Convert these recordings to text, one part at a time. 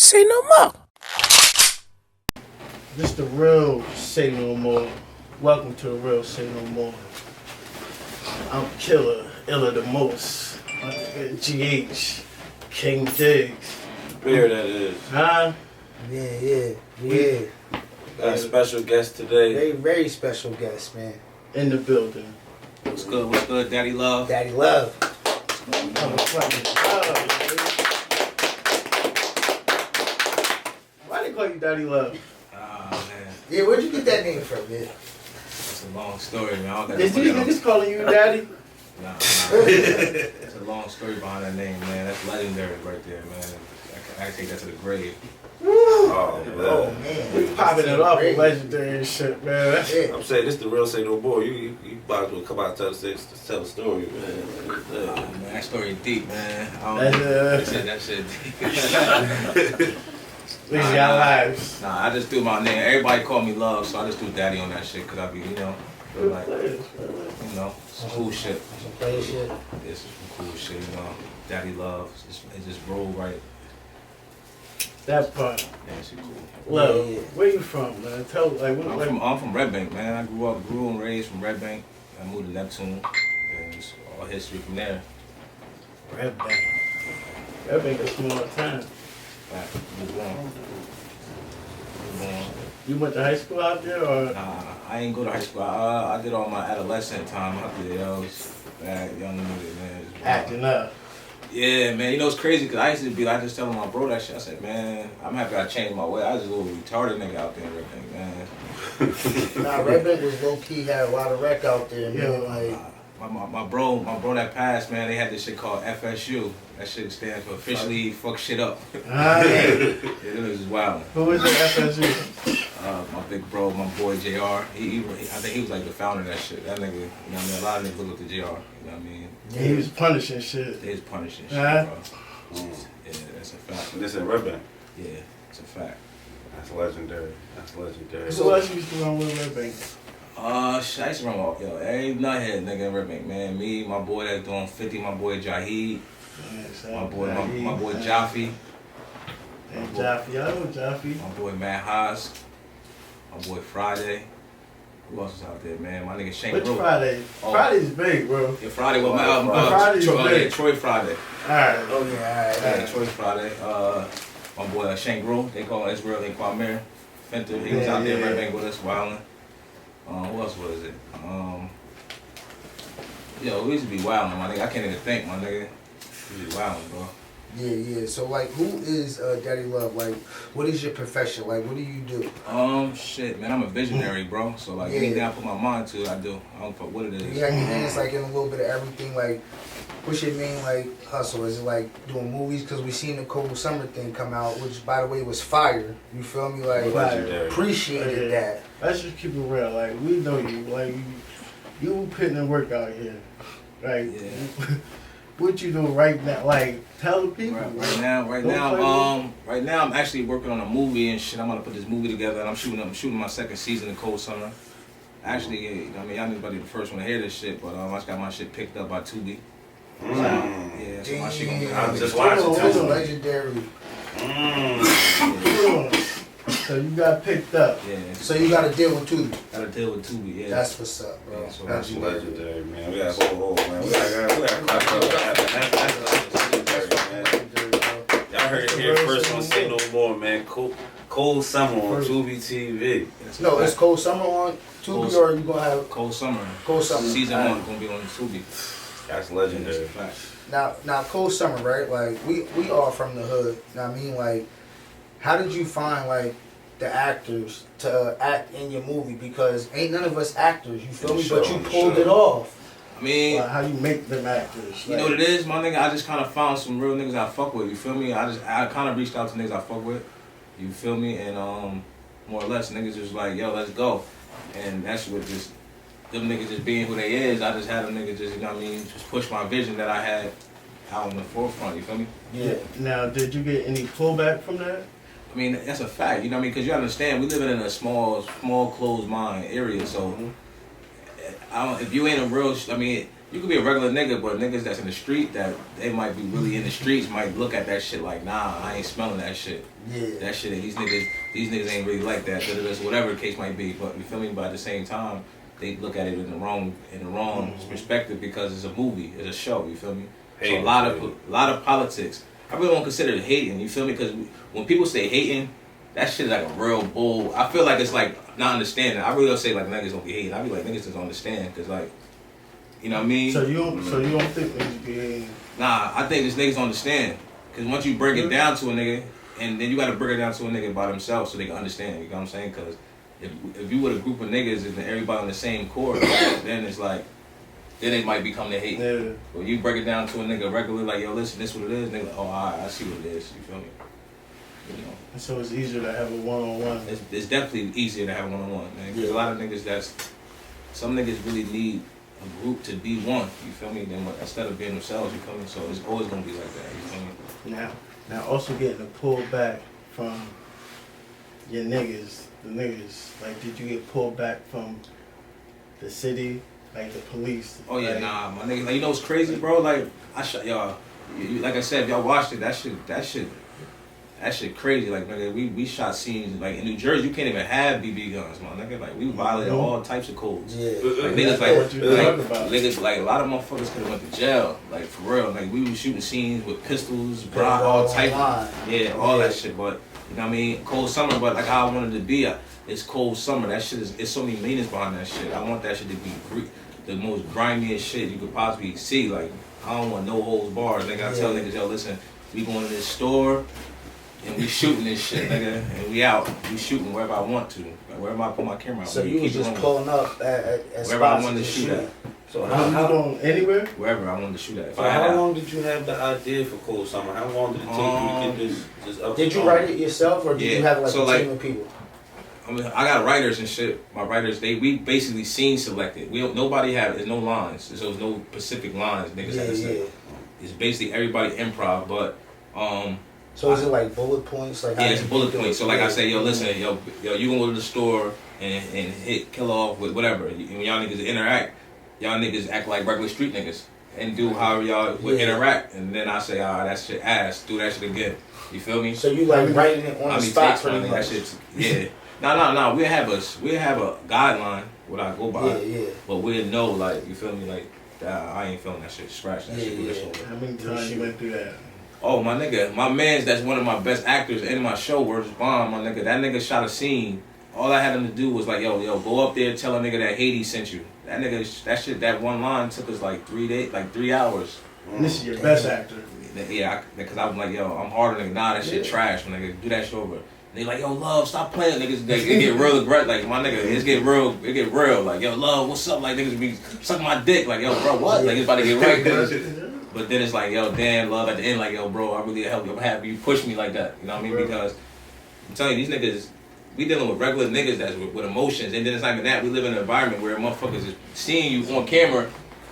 Say no more. This the Real Saynomore. Welcome to the Real Saynomore. I'm Killer, iller the most. GH, King Diggs. Beer that is. Huh? Yeah. Got a special guest today. Very special guest, man. In the building. What's good, Daddy Love? Daddy Love. Why they call you Daddy Love? Oh, man. Yeah, where'd you get that name from, man? That's a long story, man. I don't Is these niggas calling you Daddy? Nah. It's a long story behind that name, man. That's legendary right there, man. I take that to the grave. Oh, man. We popping it off with legendary and shit, man. Yeah. I'm saying this the Real Saynomore. You about to come out and tell the story, man. Man, that story deep, man. That shit deep. We got lives. Nah, I just threw my name. Everybody call me Love, so I just threw Daddy on that shit because I be, feel like, some cool shit. Some player shit. This is some cool shit, Daddy Love. It just roll right. That part. Yeah, shit cool. Love, Yeah. where you from, man? Tell, like, what, I'm from Red Bank, man. I grew and raised from Red Bank. I moved to Neptune, and it's all history from there. Red Bank. Red Bank a small town. Back, moved on. You went to high school out there, or? Nah, I ain't go to high school. I did all my adolescent time out there. I was bad, young nigga, man. Acting up. Yeah, man. You know it's crazy because I used to be like just telling my bro that shit. I said, man, I'm happy I changed my way. I was just a little retarded nigga out there and everything, man. Nah, Red Bank was low key, had a lot of wreck out there, man. Yeah. Like, My bro that passed, man, they had this shit called FSU. That shit stands for officially fuck shit up. Ah, Yeah, them niggas is wild. who was the FSU? My big bro, my boy JR. I think he was like the founder of that shit. That nigga, you know what I mean? A lot of niggas look up to JR. You know what I mean? Yeah, he was punishing shit. They was punishing shit, Uh-huh. bro. Yeah, that's a fact. This in Red Bank. Yeah, it's a fact. That's legendary. Who else used to run with Red Bank? Shit, I used to run off, every nuthead nigga in Red Bank, man. Me, my boy that's doing 50, my boy Jaheed, my boy Jaffe, And Jaffe, I know Jaffe. my boy Matt Haas, my boy Friday. Who else is out there, man? My nigga Shane Which Brewer. Friday? Oh. Friday's big, bro. Yeah, Friday, well, Friday's big. Troy Friday. Alright. oh yeah, Yeah, alright. Troy Friday. My boy Shane Brewer, they call him Israel, they call him Fenter. He was out there in Red Bank with us, wilding. Who else was it? We used to be wilding, my nigga. I can't even think, my nigga. We be wilding, bro. Yeah. So, like, who is Daddy Love? Like, what is your profession? Like, what do you do? Shit, man, I'm a visionary, bro. So, like, Yeah. anything I put my mind to, I do. I don't fuck what it You is. got your hands, like, in a little bit of everything. Like, what's your main, like, hustle? Is it, like, doing movies? Because we seen the Cold Summer thing come out, which, by the way, was fire. You feel me? Like, Legendary. appreciated that. Let's just keep it real. Like, we know you. Like, you putting in work out here. Like, Yeah. what you doing right now? Like, tell the people. Right now, I'm actually working on a movie and shit. I'm gonna put this movie together, and I'm shooting my second season of Cold Summer. Actually, I mean, y'all nobody the first one to hear this shit, but I just got my shit picked up by Tubi. Yeah, so my shit gonna be I'm out. just watching That's too. legendary. So you got picked up. Yeah, So you got to deal with two. gotta deal with Tubi. Yeah, That's what's up, bro. Yeah, so That's legendary, man. We got whole man. We got clap up. That's legendary, man. Y'all heard it here first on Say No More, man. Cold Summer on Tubi TV. No, it's Cold Summer on Tubi, or you gonna have Cold Summer. Cold Summer? Season 1 gonna be on Tubi. That's That's legendary. a fact. Now Cold Summer, right? Like we all from the hood. Now I mean, like, how did you find like the actors to act in your movie? Because ain't none of us actors, you feel me? But you pulled it off. I mean, Like, how you make them actors? you know what it is, my nigga? I just kind of found some real niggas I fuck with, you feel me? I kind of reached out to niggas I fuck with, you feel me? And more or less, niggas just like, yo, let's go. And that's what just, them niggas just being who they is, I just had them niggas just, you know what I mean, just push my vision that I had out in the forefront, you feel me? Yeah. Now, did you get any pullback from that? I mean, that's a fact, you know what I mean? Because you understand, we living in a small closed mind area, so I don't, if you ain't a real, I mean, you could be a regular nigga, but niggas that's in the street that they might be really in the streets might look at that shit like, nah, I ain't smelling that shit. Yeah. That shit, these niggas ain't really like that. Whatever the case might be. But you feel me? But at the same time, they look at it in the wrong perspective because it's a movie, it's a show. You feel me? So a lot of politics. I really don't consider it hating. You feel me? Because when people say hating, that shit is like a real bull. I feel like it's like not understanding. I really don't say like niggas don't be hating. I be like niggas just don't understand because like. You know what I mean? So you don't think niggas be hating? Nah, I think this niggas don't understand. Cause once you break it down to a nigga, and then you gotta break it down to a nigga by themselves so they can understand. You know what I'm saying? Cause if you with a group of niggas and everybody on the same chord, then it's like, then it might become the hate. Yeah. But you break it down to a nigga regularly, like, yo, listen, this what it is. Nigga, like, oh, alright, I see what it is. You feel me? You know. And so it's easier to have a one-on-one. It's definitely easier to have a one-on-one, man. Cause a lot of niggas some niggas really need a group to be one, you feel me? Then instead of being themselves, you feel me? So it's always gonna be like that, you feel me? Now also getting to pull back from your niggas, the niggas. Like, did you get pulled back from the city, like the police? Oh yeah, like, nah, my nigga. Like, you know what's crazy, bro? Like I shot y'all. Like I said, if y'all watched it, that shit crazy. Like nigga, we shot scenes like in New Jersey. You can't even have BB guns, my nigga. Like we violated all types of codes. Yeah. Like niggas niggas like a lot of motherfuckers could have went to jail. Like for real. Like we was shooting scenes with pistols, bra, all type. All that shit. But you know what I mean? Cold summer. But like how I wanted to be, it's cold summer. That shit it's so many meanings behind that shit. I want that shit to be the most grimiest shit you could possibly see. Like I don't want no holds bars. Nigga, I tell niggas, yo, listen, we going to this store. And we shooting this shit, nigga, and we out. We shooting wherever I want to, like wherever I put my camera out. So you was just pulling up at wherever I wanted to shoot at. So how going anywhere? Wherever I wanted to shoot at. How long did you have the idea for Cold Summer? How long did it take you to get this up? Did you write it yourself, or did you have like a team of people? I mean, I got writers and shit. My writers, we basically scene selected. There's no lines. So there's no specific lines. Niggas had to say. It's basically everybody improv, but So is it like bullet points? Like it's bullet points. So like I say, yo, listen, yo, you gonna go to the store and kill off with whatever. And when y'all niggas interact, y'all niggas act like regular street niggas and do however y'all would interact. And then I say, that shit ass. Do that shit again. You feel me? So you like writing it on the spot pretty much. That shit, No. We have a guideline what I go by. Yeah. But we'll know, like, you feel me, like, I ain't feeling that shit. Scratch that shit. Do this over. How many times you went through that? Oh, my nigga. My man's that's one of my best actors in my show, Words Bomb, my nigga. That nigga shot a scene. All I had him to do was like, yo, go up there, tell a nigga that Haiti sent you. That nigga, that one line took us like 3 days, like 3 hours. And this is your best actor. Yeah, because I was like, yo, I'm harder nigga. Nah, that shit trash, my nigga. Do that shit over. They like, yo, Love, stop playing. Niggas, they get real aggressive. Like, my nigga, it get real. Like, yo, Love, what's up? Like, niggas be sucking my dick. Like, yo, bro, what? Like, it's about to get right. But then it's like, yo, damn, Love, at the end, like, yo, bro, I really help you. I'm happy you pushed me like that. You know what I mean? Because I'm telling you, these niggas, we dealing with regular niggas that's with emotions. And then it's not even that. We live in an environment where motherfuckers is seeing you on camera.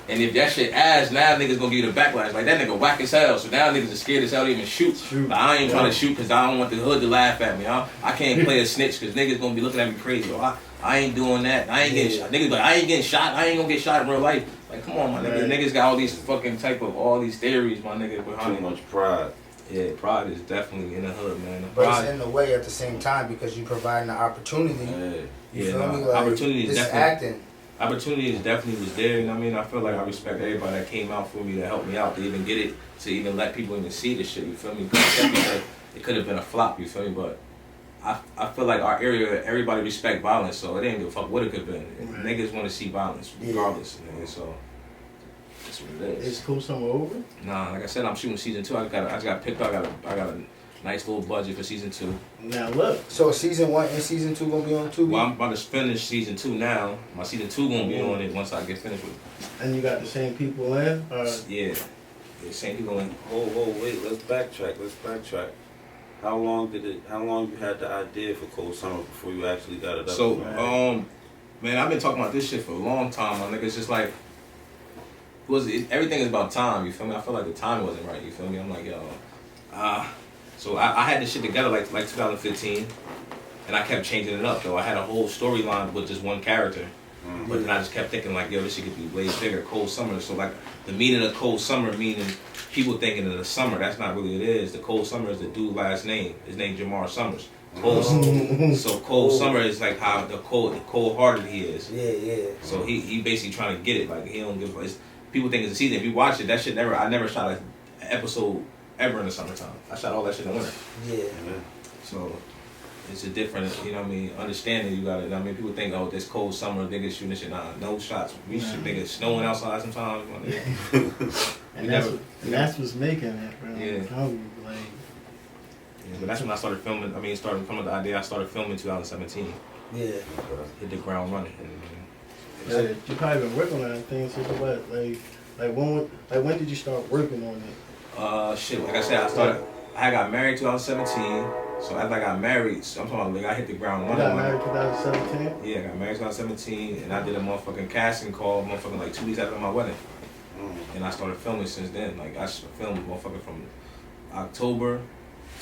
And if that shit ass, now niggas gonna give you the backlash. Like, that nigga whack as hell. So now niggas are scared as hell to even shoot. Like, I ain't trying to shoot because I don't want the hood to laugh at me. I can't play a snitch because niggas gonna be looking at me crazy. I ain't doing that. I ain't getting shot. Niggas like, I ain't getting shot. I ain't gonna get shot in real life. Like, come on, my nigga. Niggas got all these fucking all these theories, my nigga. Too much pride. Yeah, pride is definitely in the hood, man. But it's in the way at the same time because you providing the opportunity. You feel me? Like, opportunity is definitely acting. Opportunity is definitely was there, you know what I mean? I feel like I respect everybody that came out for me to help me out, to even get it, to even let people even see this shit, you feel me? It could have been a flop, you feel me? But I feel like our area, everybody respect violence, so it ain't give a fuck what it could have been. Niggas want to see violence, regardless, nigga, so that's what it is. Is Cool Summer over? Nah, like I said, I'm shooting season 2. I just got picked up, I got a nice little budget for season 2. Now look. So season 1 and season 2 gonna be on Tubi? Well, I'm about to finish season 2 now. My season 2 gonna be on it once I get finished with it. And you got the same people in? Yeah, same people in. Wait, let's backtrack. How long you had the idea for Cold Summer before you actually got it up? So, man, I've been talking about this shit for a long time. My nigga, it's just like, everything is about time, you feel me? I feel like the time wasn't right, you feel me? I'm like, yo, so I had this shit together like 2015, and I kept changing it up though. I had a whole storyline with just one character, But then I just kept thinking like, yo, this shit could be way bigger. Cold Summer. So like the meaning of Cold Summer meaning people thinking of the summer. That's not really what it is. The Cold Summer is the dude's last name. His name Jamar Summers. So Cold Summer is like how the cold hearted he is. Yeah. So he basically trying to get it. Like he don't give. People think it's a season. If you watch it, that shit never. I never shot an episode ever in the summertime. I shot all that shit in the winter. Yeah. So it's a different, you know what I mean, understanding you got it. I mean, people think, oh, this cold summer, niggas shooting this shit. Nah, no shots. We shoot niggas snowing outside sometimes. And that's what's making it, bro. Yeah. Yeah, but that's when I started filming. I mean, started coming with the idea. I started filming in 2017. Yeah. Hit the ground running. You probably been working on things since what? When did you start working on it? Shit. Like I said, I got married 2017. So after I got married, so I'm talking about like I hit the ground running. You got married 2017? Yeah, I got married 2017, and I did a motherfucking casting call, motherfucking like 2 weeks after my wedding. And I started filming since then. Like I filmed motherfucking from October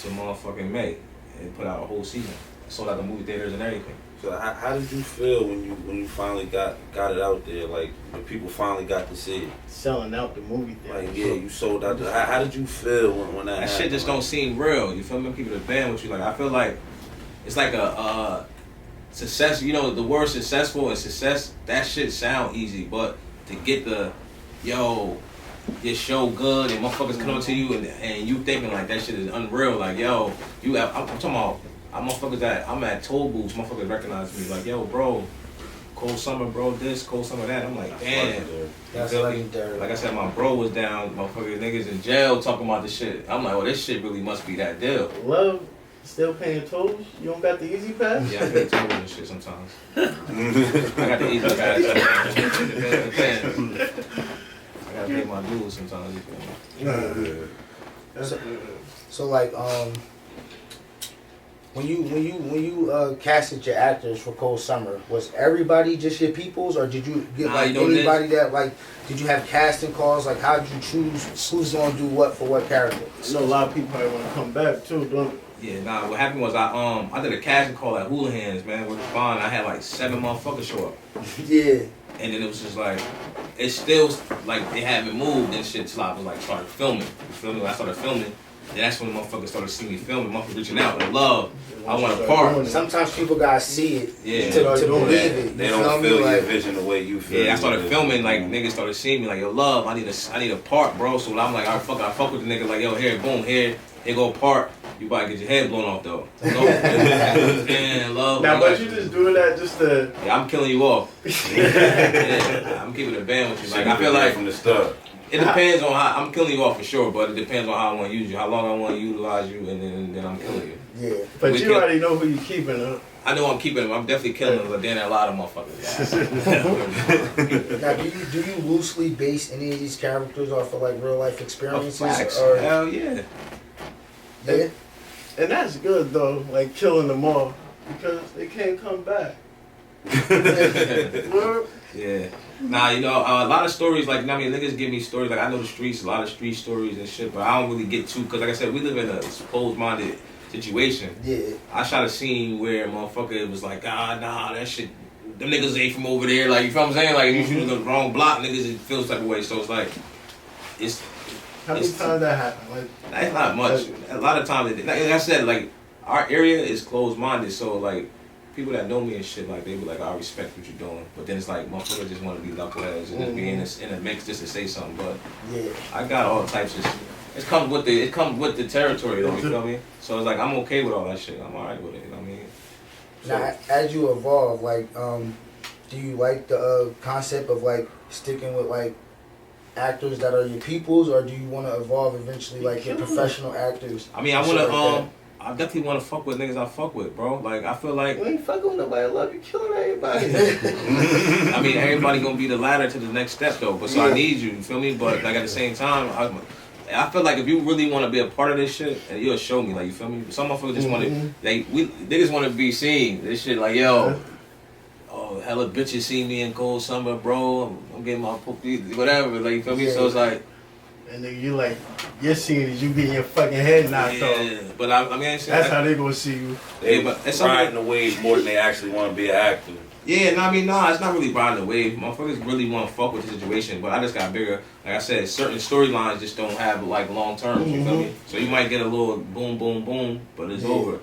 to motherfucking May, and put out a whole season. Sold out the movie theaters and everything. So how did you feel when you finally got it out there? Like when people finally got to see it. Selling out the movie theater. Like you sold out. How did you feel when that? That shit just don't seem real. You feel me? People that band with you. Like I feel like it's like a success. You know the word successful and success. That shit sound easy, but to get the your show good and motherfuckers come up to you and you thinking like that shit is unreal. Like yo, I'm talking about. I'm at toll booths, motherfuckers recognize me like, yo, bro, Cold Summer, bro, this, Cold Summer, that. I'm like, damn. That's legendary. Like I said, my bro was down, motherfuckers, niggas in jail talking about this shit. I'm like, oh, this shit really must be that deal. Love, still paying tolls? You don't got the easy pass? Yeah, I pay tolls and shit sometimes. I got the easy pass. I gotta pay my dues sometimes. So like, when you casted your actors for Cold Summer, was everybody just your peoples, or did you get anybody that like? Did you have casting calls? Like, how did you choose who's gonna do what for what character? I know a lot of people probably want to come back too, don't Yeah, nah. What happened was I did a casting call at Houlihan's, man, with Bond. I had like 7 motherfuckers show up. Yeah. And then it was just like, it's still like they haven't moved and shit till I was like started filming. You feel me? When I started filming, then that's when the motherfuckers started seeing me filming. Motherfuckers reaching out, like, love, I want a part. Sometimes people gotta see it to believe it. They don't feel your vision the way you feel. Yeah, I started filming, like niggas started seeing me, like, yo, love, I need a part, bro. So I'm like, I fuck with the nigga, like, yo, here, boom, here go a part. You about to get your head blown off though. Man, love. Now, but you just doing that just to. Yeah, I'm killing you off. Yeah, I'm keeping it band with you. Like I feel like from the start. It depends on how I'm killing you off for sure, but it depends on how I want to use you, how long I want to utilize you, and then I'm killing you. Yeah. But you already know who you keeping, huh? I know I'm keeping him. I'm definitely killing him, but then a lot of motherfuckers. Now, do you loosely base any of these characters off of like real life experiences? Or, hell yeah. Yeah. And that's good though, like killing them all, because they can't come back. Yeah. Nah, you know, a lot of stories, like, I mean, niggas give me stories, like, I know the streets, a lot of street stories and shit, but I don't really get too, because like I said, we live in a closed-minded situation. Yeah. I shot a scene where motherfucker was like, nah, that shit, them niggas ain't from over there, like, you feel what I'm saying? Like, if you shoot the wrong block, niggas, it feels type of way, so it's like, How many times that happen? Like, that's not much. A lot of times, like I said, like, our area is closed-minded, so, like, people that know me and shit, like, they be like, I respect what you're doing. But then it's like, motherfuckers just want to be knuckleheads and just be in a mix just to say something. But yeah, I got all types of shit. It comes with the territory, though, you feel me? So it's like, I'm okay with all that shit. I'm alright with it, you know what I mean? So, now, as you evolve, like, do you like the concept of, like, sticking with, like, actors that are your peoples, or do you want to evolve eventually, like, your professional actors? I mean, I want to, I definitely want to fuck with niggas I fuck with, bro. Like, I feel like... You ain't fucking with nobody. I love you killing everybody. I mean, everybody gonna be the ladder to the next step, though. But so I need you feel me? But, like, at the same time, I feel like if you really want to be a part of this shit, and you'll show me, like, you feel me? Some motherfuckers just want to... Niggas want to be seen. This shit, like, yo... Oh, hella bitches see me in Cold Summer, bro. I'm getting my poopy, whatever, like, you feel me? So it's like... And then you like, your scene is you getting your fucking head knocked off. Yeah, but I mean, That's how they gonna see you. They but it's riding the wave more than they actually want to be an actor. Yeah, no, I mean, it's not really riding the wave. Motherfuckers really want to fuck with the situation, but I just got bigger. Like I said, certain storylines just don't have like long term. You feel me? So you might get a little boom, boom, boom, but it's over.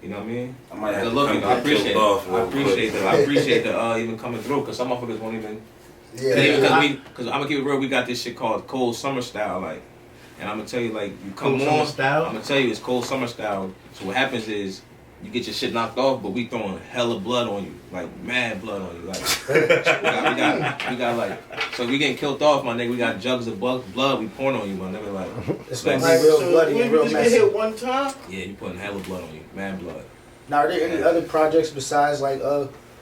You know what I mean? I might have Good to looking. come I get appreciate it. killed off I appreciate that. I appreciate the even coming through because some motherfuckers won't even. Yeah. Because I'm gonna keep it real. We got this shit called cold summer style, like, and I'm gonna tell you, like, you come Cold on. summer style? I'm gonna tell you, it's cold summer style. So what happens is. You get your shit knocked off, but we throwing hella blood on you, like mad blood on you. Like we got like, so we getting killed off, my nigga. We got jugs of blood. We pouring on you, my nigga. Like It's gonna like, be real So bloody when and you real just get messy. hit one time? yeah, you putting hella blood on you, mad blood. Now, are there any other projects besides like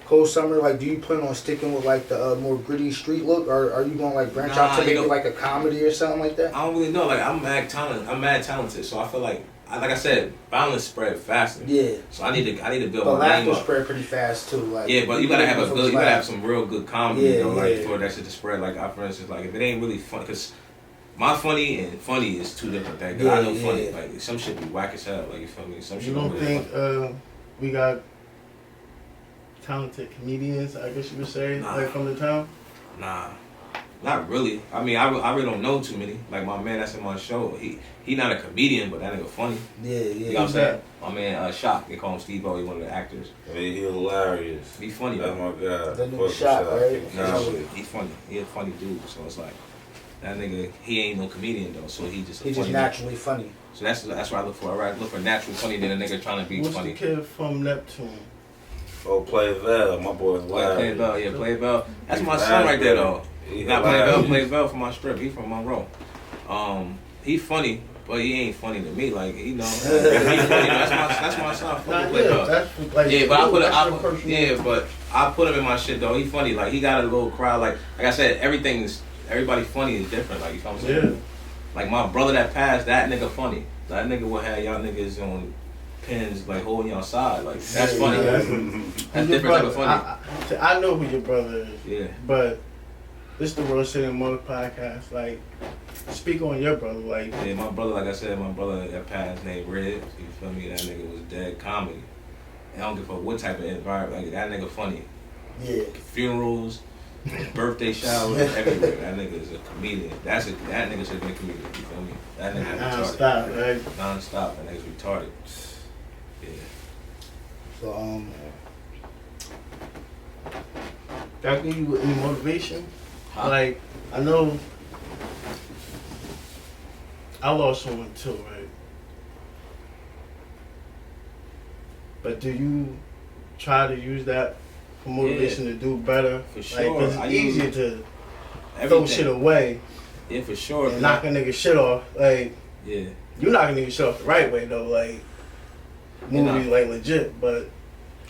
Cold Summer? Like, do you plan on sticking with like the more gritty street look, or are you gonna like branch out to maybe like a comedy or something like that? I don't really know. Like I'm mad talented, so I feel like I said, violence spread faster. Yeah. So I need to build But my name laughter up. spread pretty fast too. Like Yeah, but you gotta have you gotta have some real good comedy, Yeah, like yeah. for that shit to spread. Like for instance, like if it ain't really fun, cause my funny and funny is two different things. 'Cause I know funny, like some shit be whack as hell. Like you feel me? Some shit. You don't really think we got talented comedians, I guess you would say, Nah. like from the town? Nah, not really. I mean, I really don't know too many. Like my man that's in my show, he not a comedian, but that nigga funny. Yeah, You know yeah. what I'm saying? My man, Shock, they call him Steve O. He one of the actors. I mean, he hilarious. He funny. That's Though. my God. That nigga Fuck with Shot, right? Nah, Nah, he funny. He a funny dude. So it's like that nigga. He ain't no comedian though. So he just a He's funny just naturally funny. So that's what I look for. I look for natural funny than a nigga trying to be What's funny. the kid from Neptune? Oh, Play Vel, my boy Play hilarious. Bell, yeah, Play Bell. That's He my son right there though. He Not Play Bell, hilarious. Play Bell for my strip. He from Monroe. He funny, but he ain't funny to me. Like he know, he funny. That's my son. Fuck Nah, with Play yeah, Bell. that's like Yeah, but personal. I put him in my shit though. He funny. Like he got a little crowd. Like I said, everybody funny is different. Like you know what I'm saying? Yeah. Like my brother that passed, that nigga funny. That nigga would have y'all niggas on pins like holding y'all side. Like that's Yeah, funny. yeah, That's Who's your different type of brother? funny. I know who your brother is, Yeah. but this is the Real Saynomore Podcast. Like, speak on your brother. Like, Yeah, my brother, like I said, my brother that passed named Red. You feel me? That nigga was dead comedy. I don't give a fuck what type of environment. Like that nigga funny. Yeah. Funerals, birthday showers, everywhere. That nigga is a comedian. That nigga should be a comedian. You feel me? That nigga retarded. non-stop, right? Non-stop. That nigga's retarded. Yeah. So That give you any motivation? Huh? Like, I know I lost someone too, right? But do you try to use that for motivation to do better? For Like, sure. 'cause I it's use easier to throw everything. shit away Yeah, for sure. and knock a nigga shit off. Like, Yeah. you knocking nigga shit off the right way though. Like, movie like legit, but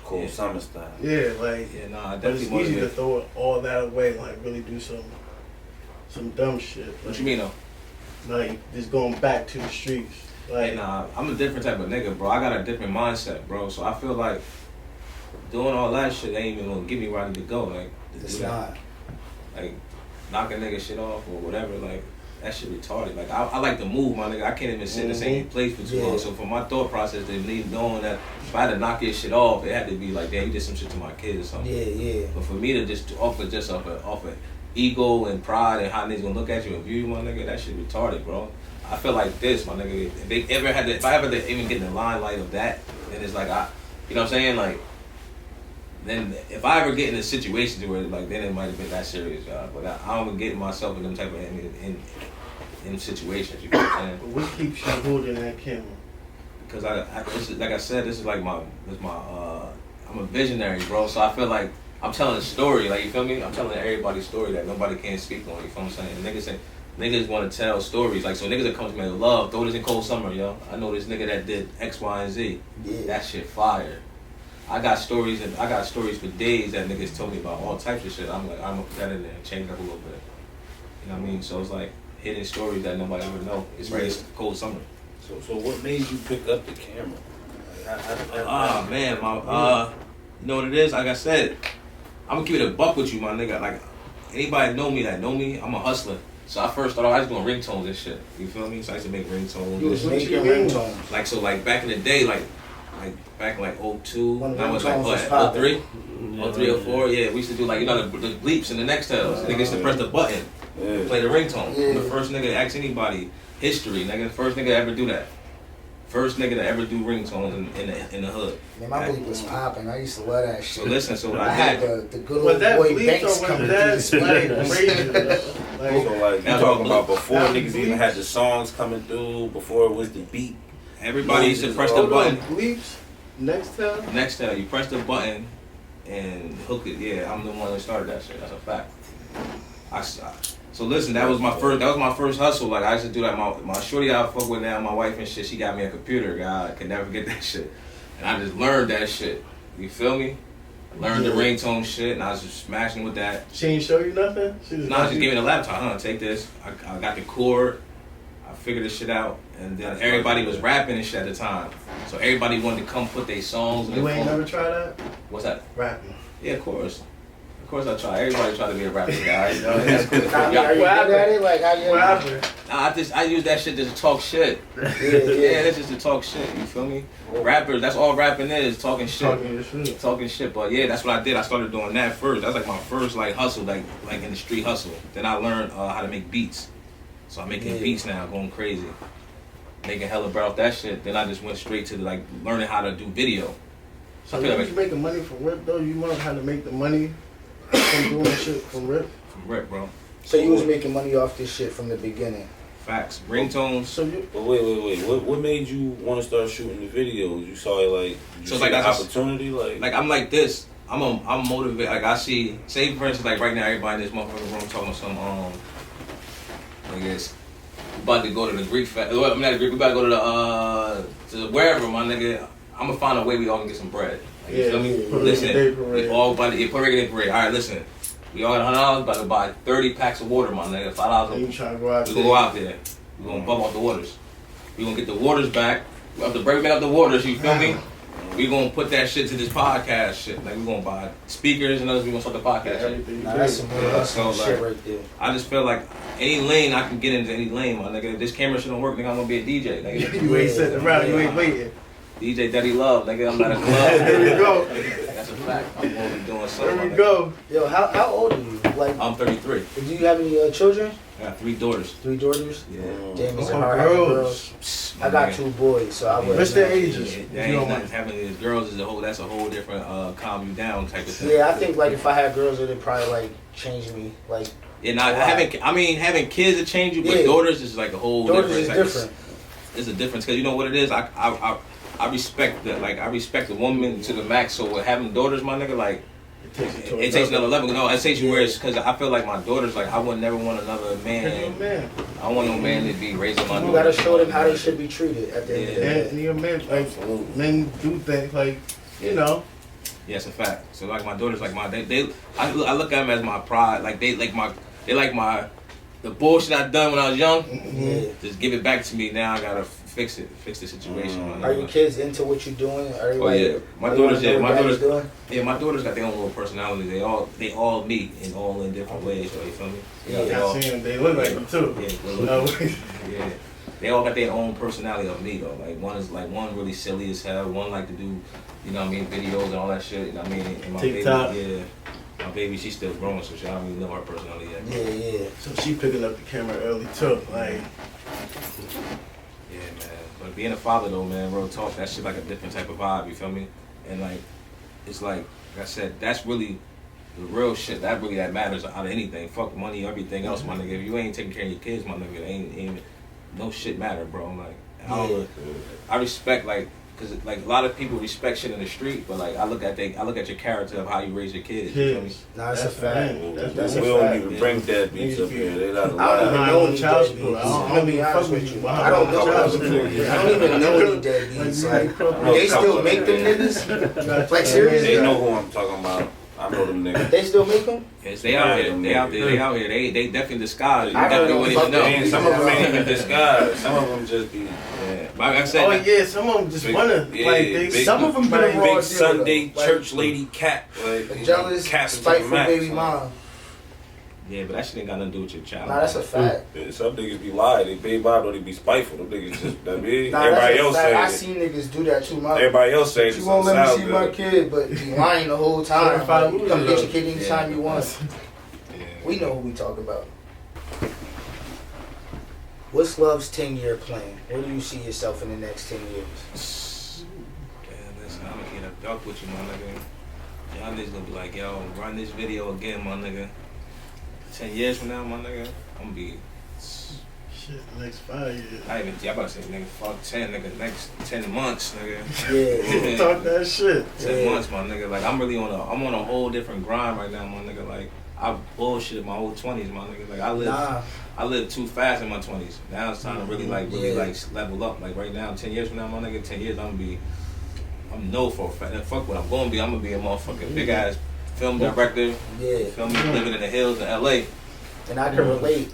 Cool Yeah. summer style. yeah, like. Yeah, nah, I But it's definitely easy to motivate. throw all that away, like really do some dumb shit. What Like, you mean though? Like just going back to the streets. Like, Hey, nah, I'm a different type of nigga, bro. I got a different mindset, bro. So I feel like doing all that shit ain't even gonna get me where I need to go. Like, to it's do that. not. Like, knocking nigga shit off or whatever, like, that shit retarded. Like, I like to move, my nigga. I can't even sit in the same place for too Yeah. long. So for my thought process, they need knowing that if I had to knock his shit off, it had to be like, damn, you did some shit to my kids or something. Yeah, yeah. But for me to just off of ego and pride and how niggas gonna look at you and view you, my nigga, that shit retarded, bro. I feel like this, my nigga. If I ever had to even get in the limelight of that, then it's like you know what I'm saying, like. Then if I ever get in a situation where like then it might have been that serious, y'all. But I don't get myself in them type of in situations. You know what I'm saying? but what keeps you holding that camera? Because this is, like I said, this is like I'm a visionary, bro. So I feel like I'm telling a story, like you feel me? I'm telling everybody's story that nobody can speak on. You feel what I'm saying? Niggas want to tell stories, like so niggas that come to me with love. Throw this in Cold Summer, yo. I know this nigga that did X, Y, and Z. Yeah. That shit fire. I got stories for days that niggas told me about all types of shit. I'm gonna put that in there and change it up a little bit. You know what I mean? So it's like hidden stories that nobody ever know. It's right. It's Cold Summer. So what made you pick up the camera? Man, you know what it is? Like I said, I'm gonna keep it a buck with you, my nigga. Like anybody know me, I'm a hustler. So I first started, I was doing ringtones and shit. You feel me? So I used to make ringtones. You was and shit. making ringtones. Like, so like back in the day, like back in like 02, When I was like, ringtones was what, popping. 03? 03 or 4, yeah, we used to do like, you know, the bleeps and the Nextels. Niggas used to press the button, play the ringtone. Yeah. I'm the first nigga to ask anybody, history, nigga, the first nigga to ever do that. First nigga to ever do ringtones in the hood. Man, my bleep was popping. I used to love that shit. So listen, so what I I had did. the good Was old that boy bleep Banks or was coming through that the like speakers. radio? So Like, like you That's talking what about before that niggas even had the songs coming through, before it was the beat. Everybody used to press the hold on, button. bleeps. Next time. Nextel, you press the button and hook it. Yeah, I'm the one that started that shit. That's a fact. So listen, that was my first hustle. Like I used to do that. My shorty I fuck with now, my wife and shit. She got me a computer. God, I could never get that shit. And I just learned that shit. You feel me? Learned the ringtone shit, and I was just smashing with that. She ain't show you nothing? She just Nah, just gave me the laptop. Huh? Take this. I got the cord. I figured this shit out, and then everybody was rapping and shit at the time. So everybody wanted to come put their songs. You ain't never tried that? What's that? Rapping. Yeah, of course. Of course I try. Everybody try to be a rapper guy. You know? That's cool. Are you good at it? Like, how you? What happened? Nah, I use that shit just to talk shit. Yeah. That's just to talk shit. You feel me? Rappers, that's all rapping is, talking shit. Talking shit. But yeah, that's what I did. I started doing that first. That was like my first like hustle, like in the street hustle. Then I learned how to make beats. So I'm making beats now, going crazy, making hella bread off that shit. Then I just went straight to like learning how to do video. So you was making money from Rip though? You learned how to make the money from doing shit from Rip? From Rip, bro. So you was making money off this shit from the beginning? Facts. Ringtones. So you... But wait. What made you want to start shooting the videos? You saw it like, So like an that's opportunity, like I'm like this. I'm motivated. Like I see, say for instance, like right now, everybody in this motherfucking room talking about some I guess about to go to the Greek fest. I mean, not the Greek. We about to go to the wherever, my nigga. I'm gonna find a way we all can get some bread. Like, you feel me? Listen, we all about to get Puerto Rican Day parade. All right, listen. We all got $100 about to buy 30 packs of water, my nigga. $5. You trying to go out We there? gonna go out there. We gonna bump off the waters. We gonna get the waters back. We have to break back up the waters. You feel me? We gonna put that shit to this podcast shit. Like we gonna buy speakers and others. We gonna start the podcast. Shit. Nah, that's some real hustle shit right there. I just feel like any lane I can get into any lane, my nigga. If this camera shit don't work, nigga, I'm gonna be a DJ. Nigga. You ain't sitting around. You ain't waiting. DJ Daddy Love, nigga. I'm not a club. There you go. That's a fact. I'm gonna be doing something. There we go. Yo, how old are you? Like, I'm 33. do you have any children? I got 3 daughters. 3 daughters? Yeah. Damn, it's Oh, hard having girls. girls. I got 2 boys, so I would. What's their ages? That ain't nothing having these girls is that's a whole different calm you down type of thing. Yeah, I think like if I had girls, it'd probably like change me. Like, Yeah, having kids to change you, but Yeah. daughters is like a whole daughters different. is Like, different. It's a difference because you know what it is. I respect that. Like I respect the woman to the max. So with having daughters, my nigga, like it takes another level. No, it takes you where it's because I feel like my daughters, like I would never want another man. I want no man to be raising my You daughters. gotta show them how they should be treated at the end of the day. And you're a man, like, men do things like, you know. Yeah, it's a fact. So like my daughters, like I look at them as my pride. Like they like the bullshit I done when I was young. Yeah. Just give it back to me. Now I gotta fix the situation. Are your kids into what you're doing? Are they Oh like, yeah, my you wanna daughters. know Yeah, what my daddy's daughters. doing? Yeah, my daughters got their own little personality. They all me in different ways. So you feel me? Yeah. I seen them. They look like them too. Yeah, yeah. They all got their own personality of me though. Like one really silly as hell. One like to do, you know what I mean, videos and all that shit. You know what I mean? And my TikTok. baby, my baby, she's still growing, so I don't even know her personality yet. Yeah. So she picking up the camera early too. Like, Yeah, man. But being a father though, man, real talk, that shit like a different type of vibe. You feel me? And like, it's like I said, that's really the real shit. That matters out of anything. Fuck money, everything else, my nigga. If you ain't taking care of your kids, my nigga, ain't no shit matter, bro. Like, I respect like. Cause like a lot of people respect shit in the street, but like I look at your character of how you raise your kids. You feel me? Nah, that's a fact. That's a we don't fact. even bring deadbeats up here. They not I don't allowed. even know any child support. deadbeats. I don't even fuck with you. I don't know. Child support. I don't even know any deadbeats. Like, they still make them niggas? Like, seriously? They know who I'm talking about. I know them niggas. They still make them? Yes, they out here. They out here. They definitely disguise. You I definitely don't wouldn't even fuck know. with Some of them ain't even disguised. Some of them just be Like I said, Oh yeah, some of them just wanna yeah, like they. big- Some of them big been raw big deal, Sunday though. Like, church lady cat. Like, Jealous, cats to the spiteful max, baby like. mom. Yeah, but that shit ain't got nothing to do with your child. Nah, that's a fact. Yeah, some niggas be lying. They baby Bob, they be spiteful. Them niggas just, that mean, Nah, everybody that's a else fact. say I it. seen niggas do that too. Everybody else say it. You won't let me see my kid, but you lying the whole time. Like, you come get your kid anytime you want. Yeah. We know who we talk about. What's Love's 10-year plan? Where do you see yourself in the next 10 years? Man, listen, I'm gonna get a duck with you, my nigga. Y'all niggas gonna be like, yo, run this video again, my nigga. 10 years from now, my nigga, I'm gonna be. Shit, next 5 years. I even, y'all about to say, nigga, fuck 10, nigga, next 10 months, nigga. Yeah. Talk that shit. 10 months, my nigga. Like, I'm really I'm on a whole different grind right now, my nigga. Like, I bullshitted my whole 20s, my nigga. Like, I lived too fast in my 20s. Now it's time to really level up. Like, right now, 10 years from now, my nigga, 10 years, I'm known for a fact. Fuck what I'm gonna be. I'm gonna be a motherfucking big ass film director. Yeah. Feel me? Living in the hills in LA. And I can relate.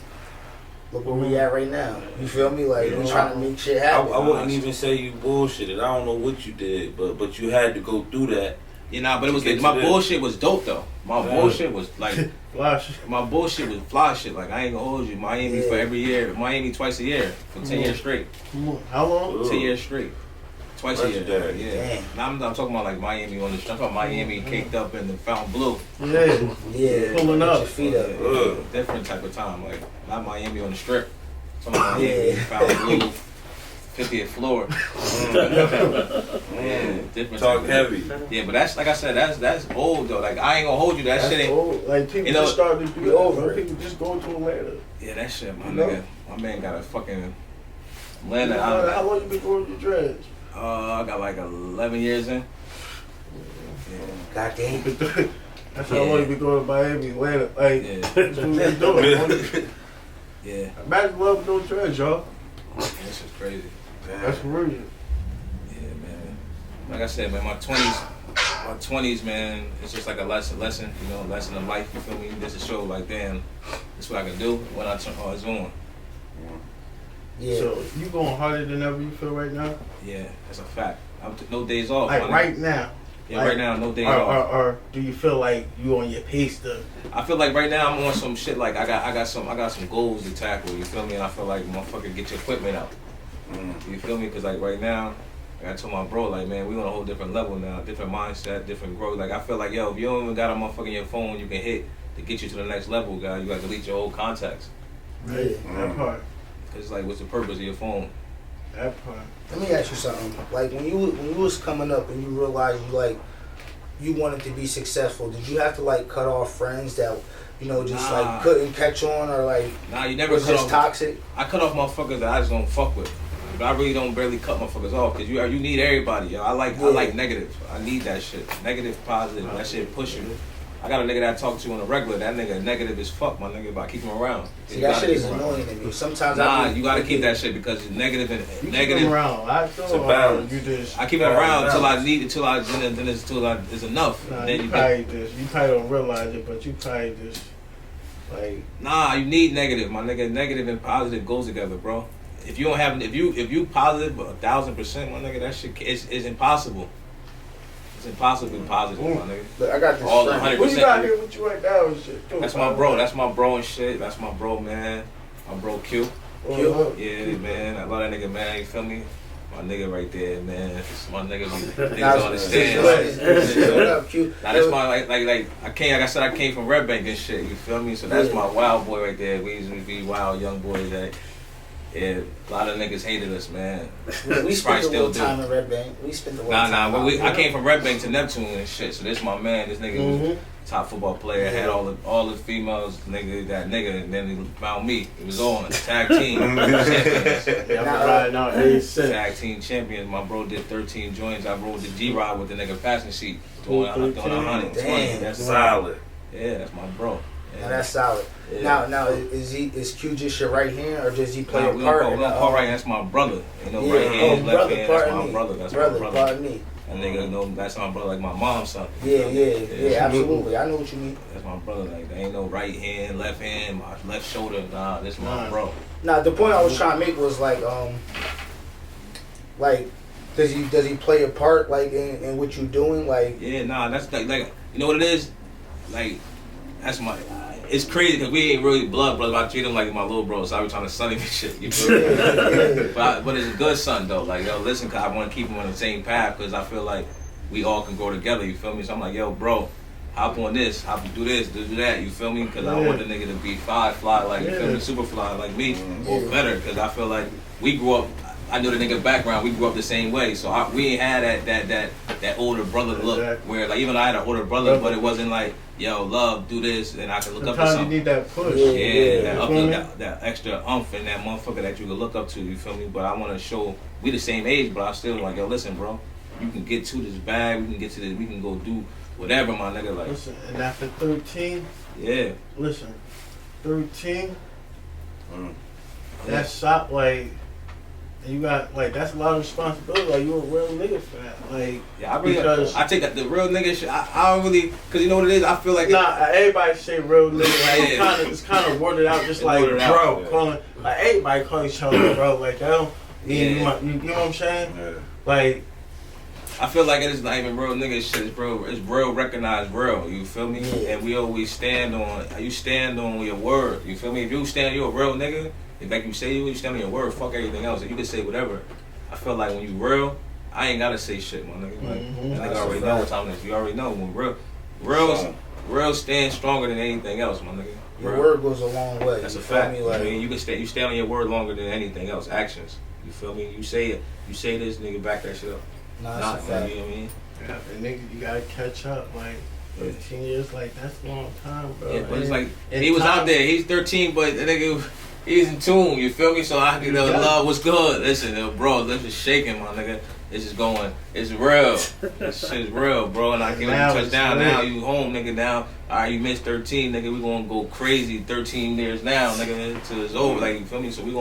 Look where we at right now. You feel me? Like, we trying to make shit happen. I wouldn't even say you bullshitted. I don't know what you did, but you had to go through that. Yeah, nah, but it was my bullshit was dope though. My bullshit was like Flash. my bullshit was fly shit. Like, I ain't gonna hold you. Miami for every year. Miami twice a year for 10 years straight. How long? 10 years straight. Twice a year. Legendary. Yeah. Now I'm talking about like Miami on the street. I'm talking Miami caked up in the fountain blue. Yeah. Yeah. Pulling up. Your feet up. Yeah, different type of time. Like, not Miami on the strip. Talking about Miami fountain blue. 50th floor. Yeah, different. Talk heavy. Yeah, but that's like I said, that's old though. Like, I ain't gonna hold you. That shit ain't. Old. Like, people You know, just starting to be you over it. People just going to Atlanta. Yeah, that shit, my You know? nigga. My man got a fucking How Atlanta. long you been going to your dreads? I got like 11 years in. God damn. That's how long you been going to Miami, Atlanta. Like, Yeah. that's what we doing. Yeah, Imagine love with no dreads, y'all. this is crazy. That's for real. Yeah, man. Like I said, man, my 20s, man, it's just like a lesson, you know, lesson of life, you feel me? This is a show like, damn, this is what I can do when I turn it's on. Yeah. So, you going harder than ever you feel right now? Yeah, that's a fact. No days off. Like, my nigga. right now. Yeah, like, right now, no days off. Or do you feel like you on your pace to? I feel like right now I'm on some shit like I got some goals to tackle, you feel me? And I feel like, motherfucker, get your equipment out. You feel me? Because, like, right now, like I told my bro, like, man, we on a whole different level now, different mindset, different growth. Like, I feel like, yo, if you don't even got a motherfucker in your phone you can hit to get you to the next level, guy, you got to delete your old contacts. Right. That part. It's like, what's the purpose of your phone? That part. Let me ask you something. Like, when you was coming up and you realized you wanted to be successful, did you have to like cut off friends that just like couldn't catch on or like Nah, you never was cut just off. toxic? I cut off motherfuckers that I just don't fuck with. But I really don't barely cut motherfuckers off because you need everybody, yo. I like negative. I need that shit. Negative, positive. That shit push you. I got a nigga that I talk to on a regular. That nigga negative as fuck, my nigga. But I keep him around. See, that shit is annoying to me. Sometimes you gotta keep that shit because it's negative and You negative. keep them around. I It's a balance. you just. I keep it around until I need it, then it's enough. Nah, Then you probably don't realize it, but you probably just like. Nah, you need negative, my nigga. Negative and positive goes together, bro. If you don't have, if you positive 1,000%, my nigga, that shit is impossible. It's impossible to be positive, my nigga. Look, I got this All friend. 100%. What you got here with you right now and shit? Too, That's my bro. That's my bro and shit. That's my bro, man. My bro Q. Q? Yeah, man. I love that nigga, man. You feel me? My nigga right there, man. It's my nigga. Niggas don't understand. What up, Q? Now that's my like I said, I came from Red Bank and shit. You feel me? So that's my wild boy right there. We used to be wild young boys that. Yeah, a lot of niggas hated us, man. We spent a little time in Red Bank. We spent a little time. I came from Red Bank to Neptune and shit. So this my man. This nigga was top football player. Had all the females. Nigga, and then he found me. It was on tag team champions. Tag team champions. My bro did 13 joints. I rode the G-Rod with the nigga passing seat doing 120. That's solid. Yeah, that's my bro. Now that's solid. Yeah. Now is Q just your right hand or does he play a we part? don't call right hand. That's my brother. You know, Yeah. right hand, left brother, hand. That's pardon my me. brother. That's my brother. Pardon me. That nigga, that's my brother, like my mom's son. Yeah, absolutely. I know what you mean. That's my brother. Like, there ain't no right hand, my left shoulder. Nah, this my bro. Now the point I was trying to make was like does he play a part like in what you doing? Like Yeah, nah, that's like you know what it is? Like, that's my. it's crazy because we ain't really blood brothers. I treat him like my little bro, so I be trying to son him and shit. You feel me? But it's a good son though. Like, yo, listen, cause I want to keep him on the same path because I feel like we all can grow together. You feel me? So I'm like, yo, bro, hop on this, hop do this, do that. You feel me? Because I want the nigga to be fly like you feel me, super fly like me or better. Because I feel like we grew up. I know the nigga background. We grew up the same way, so we ain't had that older brother look where like even I had an older brother, but it wasn't like yo love do this and I can look up to something. You need that push. That extra umph and that motherfucker that you can look up to. You feel me? But I want to show we the same age, but I still like yo listen, bro. You can get to this bag. We can get to this. We can go do whatever, my nigga. Like listen, and after 13, listen, 13. That shot like. You got like that's a lot of responsibility. Like you a real nigga for that. Like I take that the real nigga shit. I don't really because you know what it is. I feel like everybody say real nigga. Like it's kind of worded out just like bro. Calling like everybody call each other bro. Like that don't you know what I'm saying? Yeah. Like I feel like it is not even real nigga shit. It's real recognized real. You feel me? Yeah. And we always stand on your word. You feel me? If you you a real nigga. Like you say, you stand on your word, fuck everything else. If you can say whatever, I feel like when you real, I ain't gotta say shit, my nigga. Like, I nigga already know what time it is. You already know when real stands stronger than anything else, my nigga. Your word goes a long way. That's a fact. Like, I mean, you stay on your word longer than anything else. Actions. You feel me? You say it. You say this, nigga, back that shit up. That's a fact. You know what I mean? Yeah, and nigga, you gotta catch up. Like 13 years, like that's a long time, bro. Yeah, but it's like he was out there. He's 13, but the nigga. He's in tune, you feel me? So I can love what's good. Listen, bro, this is shaking, my nigga. This is going, it's real. This shit's real, bro. And I can't touch down now. You home, nigga. Now, all right, you missed 13, nigga. We gonna go crazy 13 years now, nigga, until it's over. Like, you feel me? So we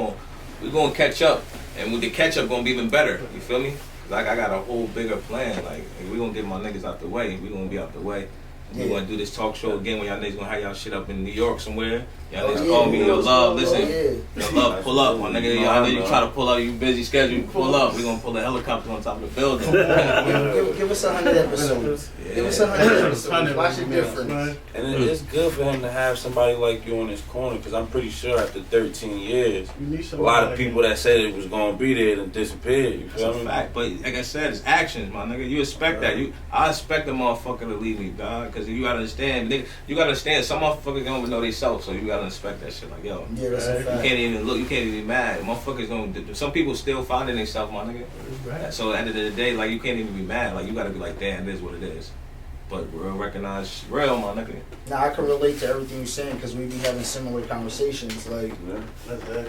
gonna catch up, and with the catch up, gonna be even better. You feel me? Like I got a whole bigger plan. Like we gonna get my niggas out the way. We gonna be out the way. We gonna do this talk show again when y'all niggas gonna have y'all shit up in New York somewhere. Y'all niggas call me, yo love, listen, yo love, pull up, my nigga. Y'all niggas try to pull up, you busy schedule, pull up. We gonna pull a helicopter on top of the building. Give us 100 episodes. Give us 100 episodes. Watch the difference. And it's good for him to have somebody like you on his corner, because I'm pretty sure after 13 years, a lot of people that said it was gonna be there and disappeared. You feel me? Fact, but like I said, it's actions, my nigga. You expect that. I expect a motherfucker to leave me, dog. Because you gotta understand, nigga, some motherfuckers don't even know they self, so you gotta expect that shit. Like, yo, that's a fact. You can't even look, you can't even be mad. Motherfuckers don't. Some people still finding themselves, my nigga. Right. So at the end of the day, like, you can't even be mad. Like, you gotta be like, damn, this is what it is. But real recognize real, my nigga. Now I can relate to everything you're saying because we be having similar conversations. Like,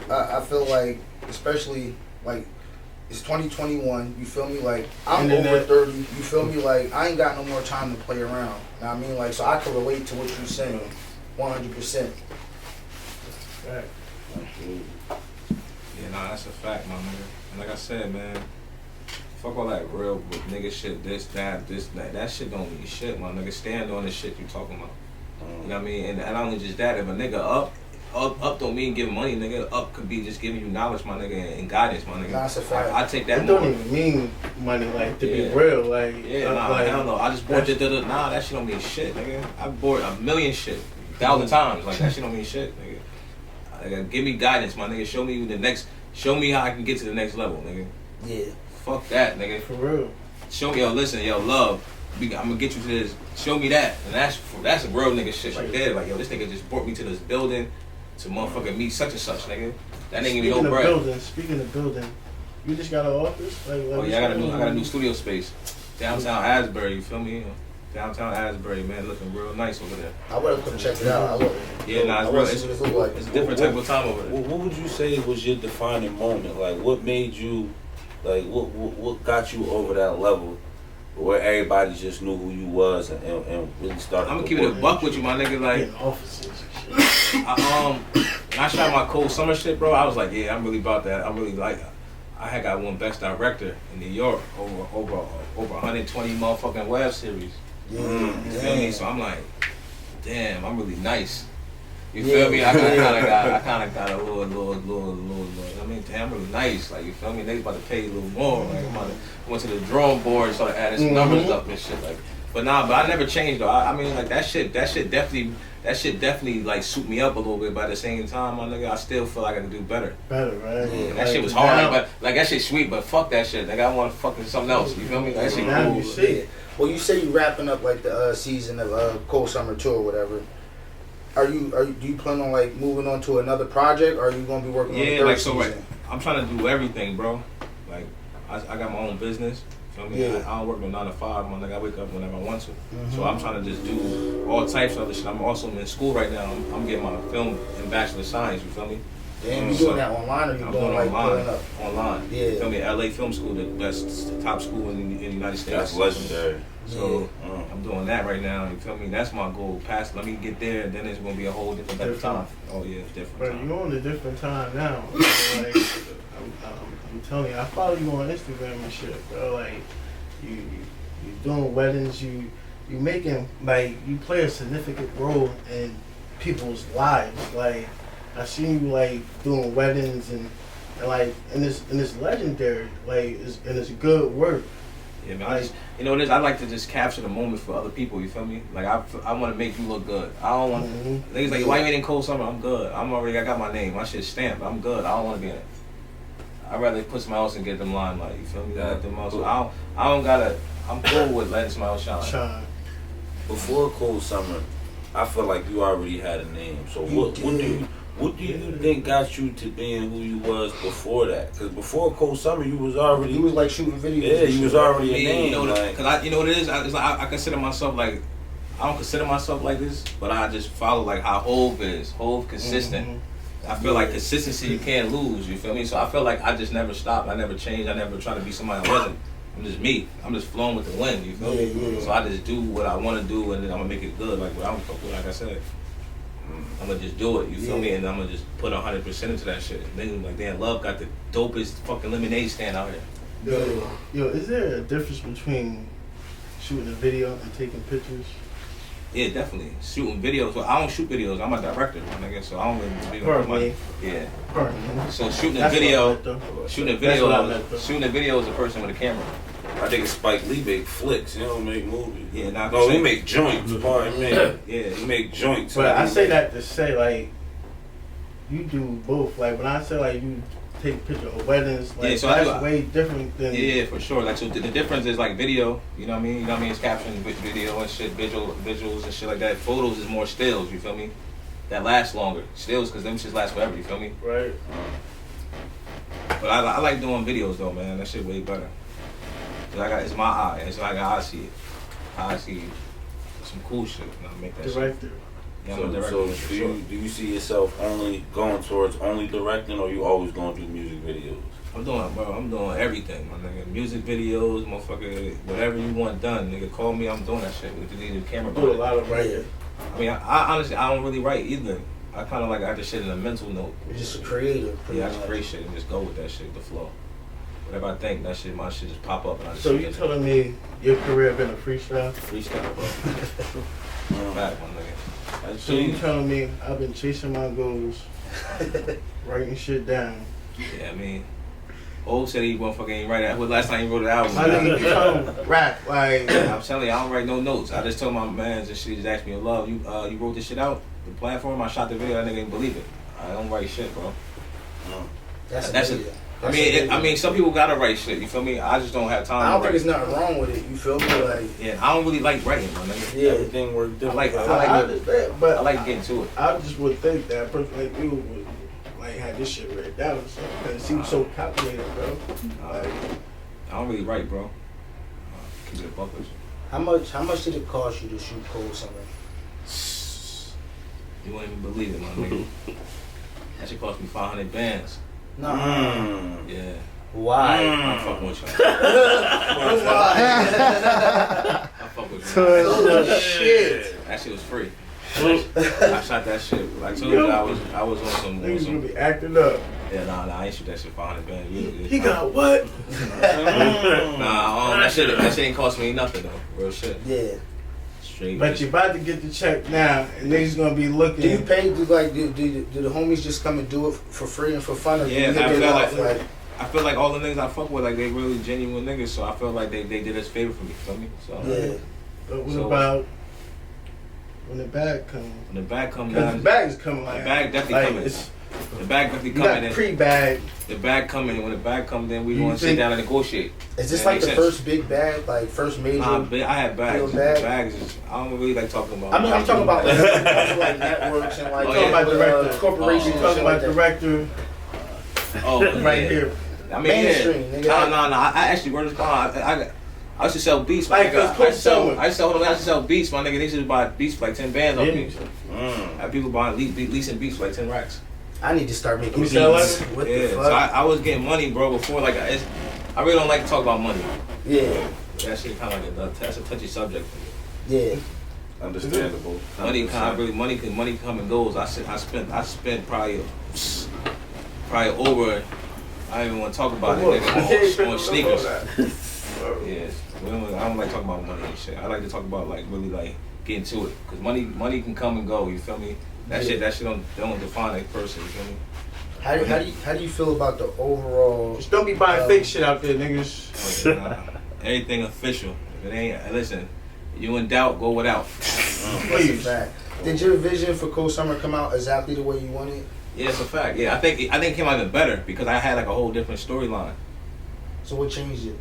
I feel like, especially like. It's 2021, you feel me? Like, I'm over 30, you feel me? Like, I ain't got no more time to play around. You know what I mean? Like, so I can relate to what you're saying, 100%. Right. Yeah, nah, that's a fact, my nigga. And like I said, man, fuck all that real nigga shit, this, that. That shit don't mean shit, my nigga. Stand on the shit you talking about. You know what I mean? And not only just that, if a nigga up don't mean giving money, nigga. Up could be just giving you knowledge, my nigga, and guidance, my nigga. That's a fact. I take that it more. Don't even mean money, like, to be real, like. Yeah, like, hell no. I just bought nah, that shit don't mean shit, nigga. I bought a million shit, 1,000 times. Like, that shit don't mean shit, nigga. Give me guidance, my nigga. Show me how I can get to the next level, nigga. Yeah. Fuck that, nigga. For real. Show me, listen, love. I'm gonna get you to this. Show me that, and that's a real nigga shit right there. Like, yo, this nigga just brought me to this building to motherfucking meet such and such, nigga. That nigga no bread. Speaking of building, you just got an office? Like, oh yeah, I got a new studio space, downtown Asbury. You feel me? Downtown Asbury, man, looking real nice over there. I would have come check it out. Yeah, nah, it's real. It's a different type of time over there. What would you say was your defining moment? Like, what made you, like, what got you over that level? Where everybody just knew who you was and really started. I'm gonna keep it a buck with you, my nigga. Like, offices and shit. when I shot my cold summer shit, bro, I was like, yeah, I'm really about that. I'm really like, I had got won Best Director in New York over 120 motherfucking web series. You feel me? So I'm like, damn, I'm really nice. You feel me? I kind of got a little. I mean, damn, I'm really nice. Like, you feel me? They about to pay a little more. Like, I went to the drawing board and started adding some numbers up and shit. Like, But I never changed though. I mean, like that shit definitely like suit me up a little bit. But at the same time, my nigga, I still feel like I can do better. Better, right? Yeah, that shit was hard, but like that shit sweet. But fuck that shit. Like I want to fucking something else. You feel me? That shit Now cool. you see. Well, you say you wrapping up like the season of Cold Summer Tour or whatever. Do you plan on like moving on to another project, or are you gonna be working on the third season? Right. I'm trying to do everything, bro. Like I got my own business. Feel me? Yeah. I don't work no 9 to 5. My nigga, I wake up whenever I want to. Mm-hmm. So I'm trying to just do all types of other shit. I'm also in school right now. I'm getting my film and bachelor of science. You feel me? Damn, you doing that online, or you I'm doing like pulling up? Online. Yeah. You feel me? LA Film School, that's the top school in the United States. That's legendary. So I'm doing that right now. You feel me? That's my goal. Let me get there, and then it's gonna be a whole different time. Oh yeah, it's different. But time. you're on a different time now. Like, I'm telling you, I follow you on Instagram and shit, bro. Like, you doing weddings. You making, like, you play a significant role in people's lives. Like, I seen you like doing weddings and like, and it's legendary. Like, it's good work. Yeah, man. You know what it is? I like to just capture the moment for other people. You feel me? Like I want to make you look good. I don't want niggas like, why you ain't in Cold Summer? I'm good. I got my name. My shit's stamped. I'm good. I don't want to be in it. I'd rather put somebody else and get them limelight. You feel me? Let them else. I don't gotta. I'm cool with letting somebody else shine. Before Cold Summer, I feel like you already had a name. So what do you think got you to being who you was before that? Because before Cold Summer, you was like shooting videos. Yeah, you was already a name. You know what it is? I consider myself like, I don't consider myself like this, but I just follow like how Hov is. Hov consistent. Mm-hmm. I feel like consistency you can't lose. You feel me? So I feel like I just never stopped. I never changed. I never tried to be somebody I wasn't. I'm just me. I'm just flowing with the wind. You feel me? Yeah. So I just do what I want to do, and then I'm gonna make it good. Like what I'm fucking, like I said. I'm gonna just do it, you feel me? And I'm gonna just put 100% into that shit. Then like, damn, Love got the dopest fucking lemonade stand out here. Yo, is there a difference between shooting a video and taking pictures? Yeah, definitely. Shooting videos. Well, I don't shoot videos. I'm a director, my nigga, so I don't really do money. Yeah. So shooting a video is a person with a camera. I think Spike Lee make flicks. He don't make movies. Yeah, he make joints. Pardon me. Yeah, he make joints. But I say that to say, like, you do both. Like, when I say, like, you take pictures of weddings, like, so that's way different than... Yeah, for sure. Like, so the difference is, like, video, you know what I mean? You know what I mean? It's captioning video and shit, visuals and shit like that. Photos is more stills, you feel me? That last longer. Stills, because them shit last forever, you feel me? Right. But I like doing videos, though, man. That shit way better. It's my eye. It's like I see it. I see some cool shit. And I make that director. Shit. Yeah, I'm a director. So do you see yourself only going towards only directing, or you always going to do music videos? I'm doing everything, my nigga. Music videos, motherfucker, whatever you want done, nigga. Call me, I'm doing that shit. If you need a camera, do a lot of writing. I mean, I honestly, I don't really write either. I kind of like got the shit in a mental note. You're just a creative. Yeah, I just create shit and just go with that shit, the flow. Whatever I think, my shit just pop up and I just. So you telling me your career been a freestyle? Freestyle, bro. Back, my nigga. So you telling me I've been chasing my goals, writing shit down? Yeah, I mean, Old said he motherfucking ain't write that. What last time he wrote an album? I didn't even rap. Like, I'm telling you, I don't write no notes. I just told my mans and she just asked me, "Love, you wrote this shit out? The platform? I shot the video. That nigga didn't believe it. I don't write shit, bro. That's it. I mean, some people gotta write shit. You feel me? I just don't have time. I don't think there's nothing wrong with it. You feel me? Like, yeah, I don't really like writing, my nigga. Yeah, everything works different. I like getting to it. I just would think that a person like you would like have this shit written down, so because it seems so calculated, bro. Like, I don't really write, bro. Keep it a buck with you. How much did it cost you to shoot Cold Summer? You won't even believe it, my nigga. That shit cost me 500 bands. Nah. Yeah. Why? I'm fucking with you. I fuck with you. Oh shit. That shit was free. I shot that shit. Like, I told you, I was on some. Niggas gonna be acting up. Yeah, nah, I ain't shoot that shit 500 bands. He got what? Nah, that shit ain't cost me nothing though. Real shit. Yeah. Straight. But you're about to get the check now, and niggas gonna be looking. Do you pay? Do the homies just come and do it for free and for fun? Or yeah, I feel like all the niggas I fuck with, like, they really genuine niggas. So I feel like they did us a favor for me. Feel me? So yeah. But what So- about when the bag comes? When the bag come Because the down, bag is coming like the bag definitely like, coming. it's- The bag definitely You coming got in. pre-bag. The bag coming. When the bag comes in, we You going to sit think- down and negotiate. Is this That like makes the sense. first big bag, like first major? Nah, I had bags. Real bag? Bags is, I don't really like talking about. I mean, I'm talking about like, like networks and like Oh, talking about director. corporations You and talking shit about like that. director Oh, right yeah. here. I mean, Mainstream, yeah. nigga. No. I actually word is gone. I used to sell beats. My Like, nigga. cause Coach Summer. I used to sell beats. My nigga, they used to buy beats for like 10 bands off Yeah. me. I had people buying leasing beats for like 10 racks. I need to start making You beats. sell it? What Yeah, the so fuck? I was getting money, bro, before. Like, I really don't like to talk about money. Yeah, That shit kind of like that's a touchy subject. yeah. Understandable. Money money come and goes. I spent probably over. I don't even want to talk about it. Nigga, on sneakers. Yeah, I don't like talking about money and shit. I like to talk about like really like getting to it, cause money can come and go. You feel me? That shit don't define a person. You feel me? How do you feel about the overall? Just don't be buying fake shit out there, niggas. Okay, nah. Everything official. If it ain't, listen. You in doubt, go without. That's a Please. fact. Did your vision for Cold Summer come out exactly the way you wanted? Yeah, it's a fact. Yeah, I think it came out even better because I had like a whole different storyline. So what changed it?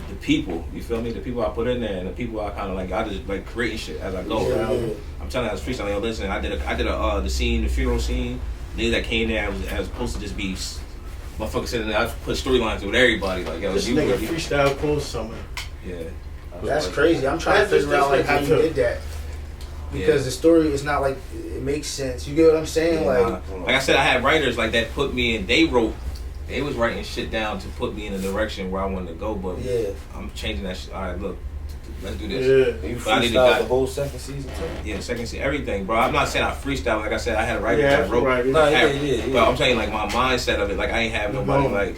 The people, you feel me? The people I put in there and the people I kind of like, I just like creating shit as I go. Yeah. I'm telling you, I was freestyling. Yo, listen, I did the scene, the funeral scene. Niggas that came there, I was supposed to just be motherfucker sitting there. I put storylines with everybody. Like, yo, This you nigga really, freestyle Cold Summer. yeah. That's crazy. I'm trying to That's figure out like how you different. did that because the story is not like it makes sense. You get what I'm saying? Yeah, Like, like I said, I had writers like that put me in. They was writing shit down to put me in the direction where I wanted to go. But yeah. I'm changing that shit. All right, look, let's do this. Yeah. You But I need to freestyled got- the whole second season too? Yeah, second scene, everything, bro. I'm not saying I freestyle. Like I said, I had writers Yeah, that wrote. right. Nah, Yeah. yeah. But I'm saying like my mindset of it. Like I ain't have nobody going. like,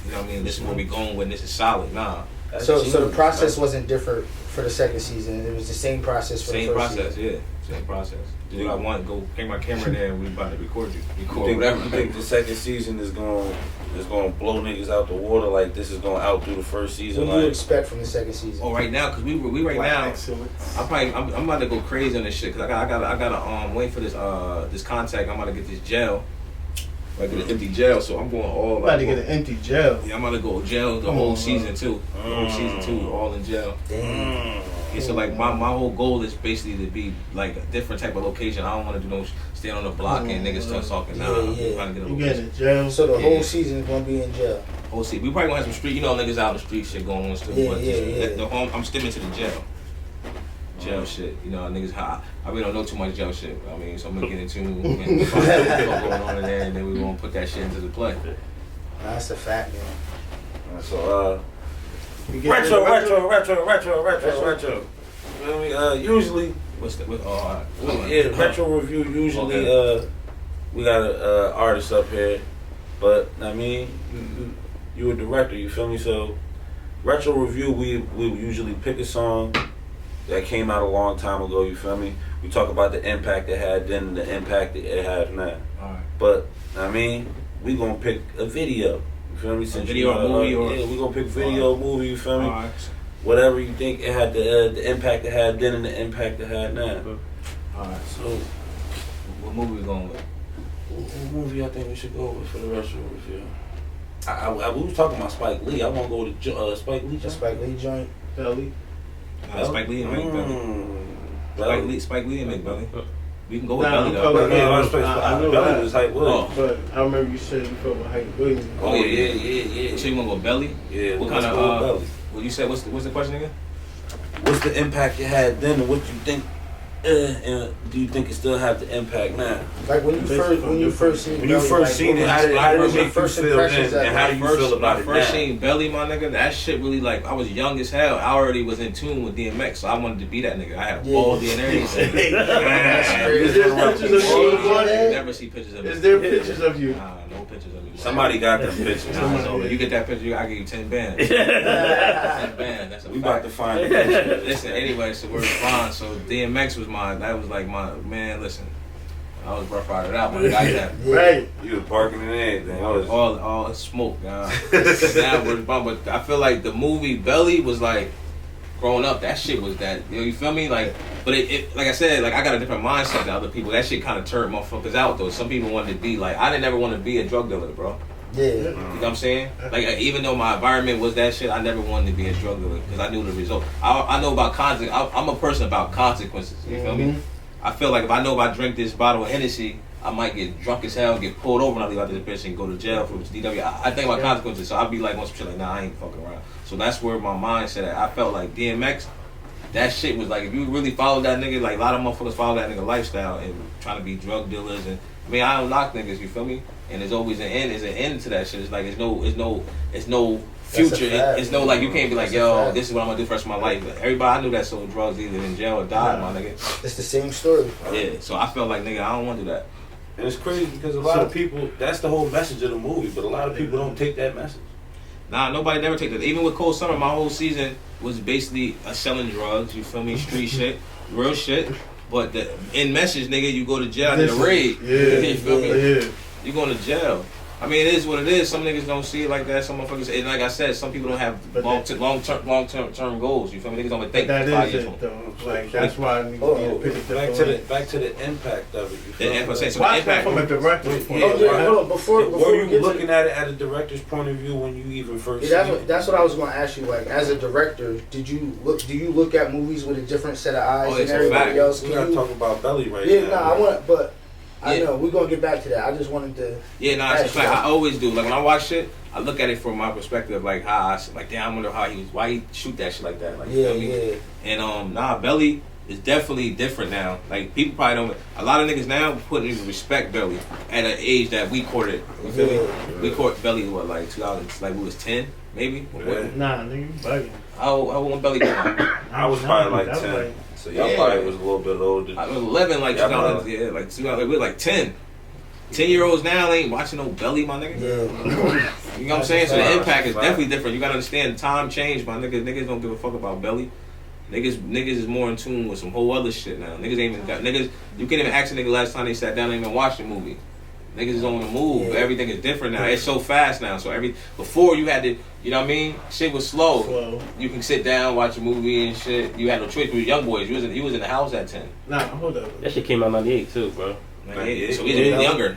you know what I mean. This is where we going with. This is solid. Nah, So the process wasn't different for the second season. It was the same process for same the first process. season. Yeah, same process. Do what I want. Go bring my camera there. and we about to record you. Record You whatever. think the second season is going to blow niggas out the water like this is going to outdo the first season? What do you Like, expect from the second season? Oh, right now, cause we right now. I'm about to go crazy on this shit because I gotta wait for this contact. I'm about to get this gel, like an empty gel. So I'm going all. About to get an empty jail. Yeah, I'm about to go gel the whole season too. The whole season 2, all in gel. Damn. Yeah, so like my whole goal is basically to be like a different type of location. I don't want to do no stand on the block and niggas start talking. Nah, I'm Yeah. trying to get a You location. getting a jail. So the Yeah. whole season is gonna be in jail. Whole season. We probably gonna have some street, niggas out in the street shit going on still. Yeah, but yeah. the home, I'm stimming to the jail. Jail shit, niggas. I really don't know too much jail shit. I mean, so I'm gonna get into and find out what's going on in there, and then we gonna put that shit into the play. That's a fact, man. so, You get retro. the- You know what I mean? Usually, retro review. Usually, we got a artist up here, but I mean, you a director. You feel me? So, retro review. We usually pick a song that came out a long time ago. You feel me? We talk about the impact it had then, and the impact it has now. Alright. But I mean, we gonna pick a video. You feel me? Since video or movie or- yeah, we gonna pick video, movie. You feel me? Alright. Whatever you think it had the impact it had then and the impact it had now. Alright. So, What movie we going with? what movie I think we should go with for the rest of the review? We was talking about Spike Lee. I want to go with Spike Lee. The Spike Lee joint. Belly. Spike Lee and Make Belly. Spike Lee and Make Belly. We can go with Nah, Belly I'm though. calling- Yeah, I know Belly that. was hype. Oh. But I remember you said you felt with Hype Williams. Oh, yeah. yeah. So you want to go Belly? Yeah, What let's kind go with of? Belly. Well, you said what's the question again? What's the impact it had then, and what you think? And do you think it still have the impact now? Like when you first seen When you Belly, first like, seen what it, how was did your it make you first feel impressions then, of and how it? do you feel about it First now? seen Belly, my nigga, that shit really like I was young as hell. I already was in tune with DMX, so I wanted to be that nigga. I had a Yeah. ball and everything. That's crazy. Is there pictures of you? You never see pictures of me. Is there pictures of you? Nah, no pictures of me. Somebody got them pictures. Nah, it's over. You get that picture, I give you 10 bands. 10 bands. That's a We fact. about to find the picture. Listen, anyway, so we're fine. So DMX was that was like my man. Listen, I was rough riding out, but I got that. Right. You was parking and everything. I was All smoke, now we're bummed. But I feel like the movie Belly was like growing up, that shit was that, you feel me? Like, but it like I said, like I got a different mindset than other people. That shit kind of turned motherfuckers out though. Some people wanted to be like, I didn't ever want to be a drug dealer, bro. Yeah. You know what I'm saying? Like, even though my environment was that shit, I never wanted to be a drug dealer because I knew the result. I know about consequences. I'm a person about consequences. You feel me? I feel like if I drink this bottle of Hennessy, I might get drunk as hell, get pulled over, and I leave out this bitch and go to jail for DW. I think about consequences, so I'll be like, once shit like, nah, I ain't fucking around. So that's where my mindset at. I felt like DMX, that shit was like, if you really follow that nigga, like a lot of motherfuckers follow that nigga lifestyle and trying to be drug dealers, and I mean, I don't knock niggas, you feel me? And there's always an end. There's an end to that shit. It's like it's no future. It's no like you can't be like, yo, this is what I'm gonna do for the rest of my life. Everybody I knew that sold drugs either in jail or died, my nigga. It's the same story. Yeah. So I felt like, nigga, I don't want to do that. And it's crazy because a lot of people, that's the whole message of the movie, but a lot of people don't take that message. Nah, nobody never take that. Even with Cold Summer, my whole season was basically selling drugs. You feel me? Street shit, real shit. But the in message, nigga, you go to jail in a raid. Yeah, you feel me? Yeah. You going to jail. I mean, it is what it is. Some niggas don't see it like that. Some motherfuckers, and like I said, some people don't have long-term goals. You feel me? Niggas don't even think. That is it, though. Like that's why I need to pick it back to the impact of it. You feel me? So the impact from a director's point of view. Hold on, before were we you looking at it at a director's point of view when you even first? That's what I was going to ask you. Like, as a director, do you look at movies with a different set of eyes than everybody else? We gotta talk about Belly right now. Yeah, I want, but. I know, we're going to get back to that. I just wanted to... Yeah, it's like I always do. Like, when I watch shit, I look at it from my perspective, like, damn, I wonder why he shoot that shit like that. Like, yeah, you know what I mean? And, Belly is definitely different now. Like, people probably don't... A lot of niggas now respect Belly at an age that we courted. You feel me? We courted Belly, like, 2000, like, we was 10, maybe? Yeah. Nah, nigga, you bugging. How old Belly came out? I was probably like 10. So y'all probably was a little bit older. I was 11, like 2000, yeah, like 2000. We were like 10. 10-year-olds now ain't watching no Belly, my nigga. Yeah. You know what I'm saying? So the impact is definitely different. You gotta understand, time changed, my nigga. Niggas don't give a fuck about Belly. Niggas is more in tune with some whole other shit now. Niggas ain't even got niggas. You can't even ask a nigga last time they sat down and even watched a movie. Niggas is on the move. Yeah. Everything is different now. It's so fast now. So before you had to, you know what I mean? Shit was slow. You can sit down, watch a movie and shit. You had no choice. We were young boys. You was in the house at 10. Nah, hold up. That shit came out 98 too, bro. 98. So we was younger.